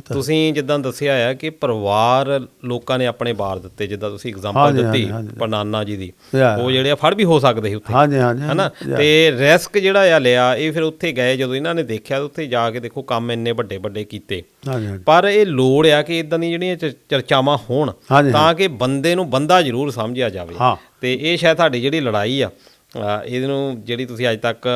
ਤੁਸੀਂ ਜਿੱਦਾਂ ਦੱਸਿਆ ਆ ਕਿ ਪਰਿਵਾਰ ਲੋਕਾਂ ਨੇ ਆਪਣੇ ਬਾਰ ਦਿੱਤੇ, ਜਿੱਦਾਂ ਤੁਸੀਂ ਐਗਜ਼ਾਮਪਲ ਦਿੱਤੀ ਨਾਨਾ ਜੀ ਦੀ, ਉਹ ਜਿਹੜੇ ਆ ਫੜ ਵੀ ਹੋ ਸਕਦੇ ਸੀ ਉੱਥੇ, ਹੈ ਨਾ, ਅਤੇ ਰਿਸਕ ਜਿਹੜਾ ਆ ਲਿਆ, ਇਹ ਫਿਰ ਉੱਥੇ ਗਏ, ਜਦੋਂ ਇਹਨਾਂ ਨੇ ਦੇਖਿਆ ਉੱਥੇ ਜਾ ਕੇ ਦੇਖੋ ਕੰਮ ਇੰਨੇ ਵੱਡੇ ਵੱਡੇ ਕੀਤੇ। ਪਰ ਇਹ ਲੋੜ ਆ ਕਿ ਇੱਦਾਂ ਦੀਆਂ ਜਿਹੜੀਆਂ ਚਰਚਾਵਾਂ ਹੋਣ, ਤਾਂ ਕਿ ਬੰਦੇ ਨੂੰ ਬੰਦਾ ਜ਼ਰੂਰ ਸਮਝਿਆ ਜਾਵੇ। ਹਾਂ। ਤੇ ਇਹ ਸ਼ਾਇਦ ਤੁਹਾਡੀ ਜਿਹੜੀ ਲੜਾਈ ਆ ਇਹਨੂੰ ਜਿਹੜੀ ਤੁਸੀਂ ਅੱਜ ਤੱਕ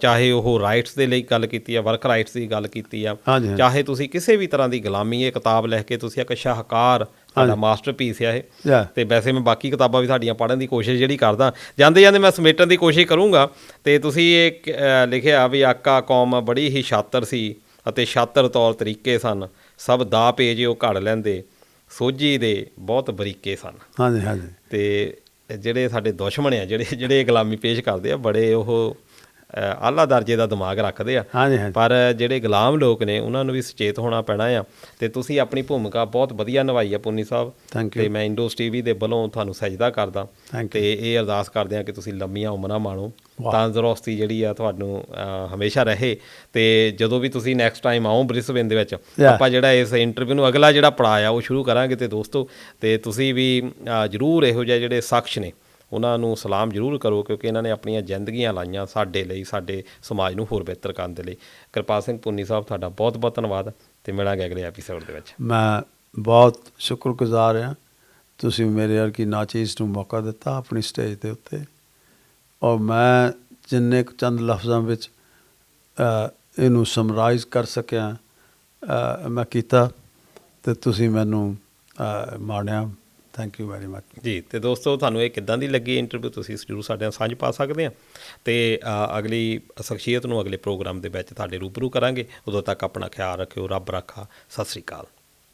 ਚਾਹੇ ਉਹ ਰਾਈਟਸ ਦੇ ਲਈ ਗੱਲ ਕੀਤੀ ਆ, ਵਰਕ ਰਾਈਟਸ ਦੀ ਗੱਲ ਕੀਤੀ ਆ, ਹਾਂਜੀ। ਚਾਹੇ ਤੁਸੀਂ ਕਿਸੇ ਵੀ ਤਰ੍ਹਾਂ ਦੀ ਗੁਲਾਮੀ, ਇਹ ਕਿਤਾਬ ਲਿਖ ਕੇ ਤੁਸੀਂ ਇੱਕ ਸ਼ਾਹਕਾਰ, ਤੁਹਾਡਾ ਮਾਸਟਰਪੀਸ ਆ ਇਹ। Yeah. ਤੇ ਵੈਸੇ ਮੈਂ ਬਾਕੀ ਕਿਤਾਬਾਂ ਵੀ ਤੁਹਾਡੀਆਂ ਪੜ੍ਹਨ ਦੀ ਕੋਸ਼ਿਸ਼ ਜਿਹੜੀ ਕਰਦਾ, ਜਾਂਦੇ ਜਾਂਦੇ ਮੈਂ ਸਮੇਟਣ ਦੀ ਕੋਸ਼ਿਸ਼ ਕਰੂੰਗਾ। ਤੇ ਤੁਸੀਂ ਇਹ ਲਿਖਿਆ ਵੀ ਆਕਾ ਕੌਮ ਬੜੀ ਹੀ ਸ਼ਾਤਰ ਸੀ ਅਤੇ ਸ਼ਾਤਰ ਤੌਰ ਤਰੀਕੇ ਸਨ, ਸਭ ਦਾ ਪੇਜ ਉਹ ਘੜ ਲੈਂਦੇ, ਸੋਝੀ ਦੇ ਬਹੁਤ ਬਰੀਕੇ ਸਨ। ਹਾਂਜੀ ਹਾਂਜੀ। ਤੇ ਜਿਹੜੇ ਸਾਡੇ ਦੁਸ਼ਮਣ ਆ, ਜਿਹੜੇ ਗੁਲਾਮੀ ਪੇਸ਼ ਕਰਦੇ ਆ, ਬੜੇ ਉਹ ਆਲਾ ਦਰਜੇ ਦਾ ਦਿਮਾਗ ਰੱਖਦੇ ਆ। ਹਾਂਜੀ ਹਾਂਜੀ। ਪਰ ਜਿਹੜੇ ਗੁਲਾਮ ਲੋਕ ਨੇ ਉਹਨਾਂ ਨੂੰ ਵੀ ਸੁਚੇਤ ਹੋਣਾ ਪੈਣਾ ਆ। ਤੇ ਤੁਸੀਂ ਆਪਣੀ ਭੂਮਿਕਾ ਬਹੁਤ ਵਧੀਆ ਨਿਭਾਈ ਆ ਪੁੰਨੀ ਸਾਹਿਬ। Thank you. ਤੇ ਮੈਂ ਇੰਡੋਸ ਟੀਵੀ ਦੇ ਵੱਲੋਂ ਤੁਹਾਨੂੰ ਸਜਦਾ ਕਰਦਾ ਥੈਂਕ ਤੇ ਇਹ ਅਰਦਾਸ ਕਰਦੇ ਹਾਂ ਕਿ ਤੁਸੀਂ ਲੰਮੀਆਂ ਉਮਰਾਂ ਮਾਣੋ, ਤੰਦਰੁਸਤੀ ਜਿਹੜੀ ਆ ਤੁਹਾਨੂੰ ਹਮੇਸ਼ਾ ਰਹੇ। ਤੇ ਜਦੋਂ ਵੀ ਤੁਸੀਂ ਨੈਕਸਟ ਟਾਈਮ ਆਓ ਬ੍ਰਿਸਬੇਨ ਦੇ ਵਿੱਚ, ਆਪਾਂ ਜਿਹੜਾ ਇਸ ਇੰਟਰਵਿਊ ਨੂੰ ਅਗਲਾ ਜਿਹੜਾ ਪੜਾਅ ਆ ਉਹ ਸ਼ੁਰੂ ਕਰਾਂਗੇ। ਤੇ ਦੋਸਤੋ, ਤੇ ਤੁਸੀਂ ਵੀ ਜ਼ਰੂਰ ਇਹੋ ਜਿਹੇ ਜਿਹੜੇ ਸ਼ਖਸ ਨੇ ਉਹਨਾਂ ਨੂੰ ਸਲਾਮ ਜ਼ਰੂਰ ਕਰੋ, ਕਿਉਂਕਿ ਇਹਨਾਂ ਨੇ ਆਪਣੀਆਂ ਜ਼ਿੰਦਗੀਆਂ ਲਾਈਆਂ ਸਾਡੇ ਲਈ, ਸਾਡੇ ਸਮਾਜ ਨੂੰ ਹੋਰ ਬਿਹਤਰ ਕਰਨ ਦੇ ਲਈ। ਕਿਰਪਾਲ ਸਿੰਘ ਪੁੰਨੀ ਸਾਹਿਬ, ਤੁਹਾਡਾ ਬਹੁਤ ਬਹੁਤ ਧੰਨਵਾਦ ਤੇ ਮਿਲਾਂਗੇ ਅਗਲੇ ਐਪੀਸੋਡ ਦੇ ਵਿੱਚ। ਮੈਂ ਬਹੁਤ ਸ਼ੁਕਰਗੁਜ਼ਾਰ ਹਾਂ, ਤੁਸੀਂ ਮੇਰੇ ਵਰਗੀ ਨਾਚੀਜ਼ ਨੂੰ ਮੌਕਾ ਦਿੱਤਾ ਆਪਣੀ ਸਟੇਜ ਦੇ ਉੱਤੇ, ਔਰ ਮੈਂ ਜਿੰਨੇ ਕੁ ਚੰਦ ਲਫ਼ਜ਼ਾਂ ਵਿੱਚ ਇਹਨੂੰ ਸਮਰਾਈਜ਼ ਕਰ ਸਕਿਆ ਮੈਂ ਕੀਤਾ, ਅਤੇ ਤੁਸੀਂ ਮੈਨੂੰ ਮਾਣਿਆ। ਥੈਂਕ ਯੂ ਵੈਰੀ ਮਚ ਜੀ। ਤੇ ਦੋਸਤੋ, ਤੁਹਾਨੂੰ ਇਹ ਕਿੱਦਾਂ ਦੀ ਲੱਗੀ ਇੰਟਰਵਿਊ, ਤੁਸੀਂ ਜ਼ਰੂਰ ਸਾਡੇ ਨਾਲ ਸਾਂਝ ਪਾ ਸਕਦੇ ਆ। ਤੇ ਅਗਲੀ ਸ਼ਖਸੀਅਤ ਨੂੰ ਅਗਲੇ ਪ੍ਰੋਗਰਾਮ ਦੇ ਵਿੱਚ ਤੁਹਾਡੇ ਰੂਬਰੂ ਕਰਾਂਗੇ। ਉਦੋਂ ਤੱਕ ਆਪਣਾ ਖਿਆਲ ਰੱਖਿਓ। ਰੱਬ ਰਾਖਾ। ਸਤਿ ਸ਼੍ਰੀ ਅਕਾਲ।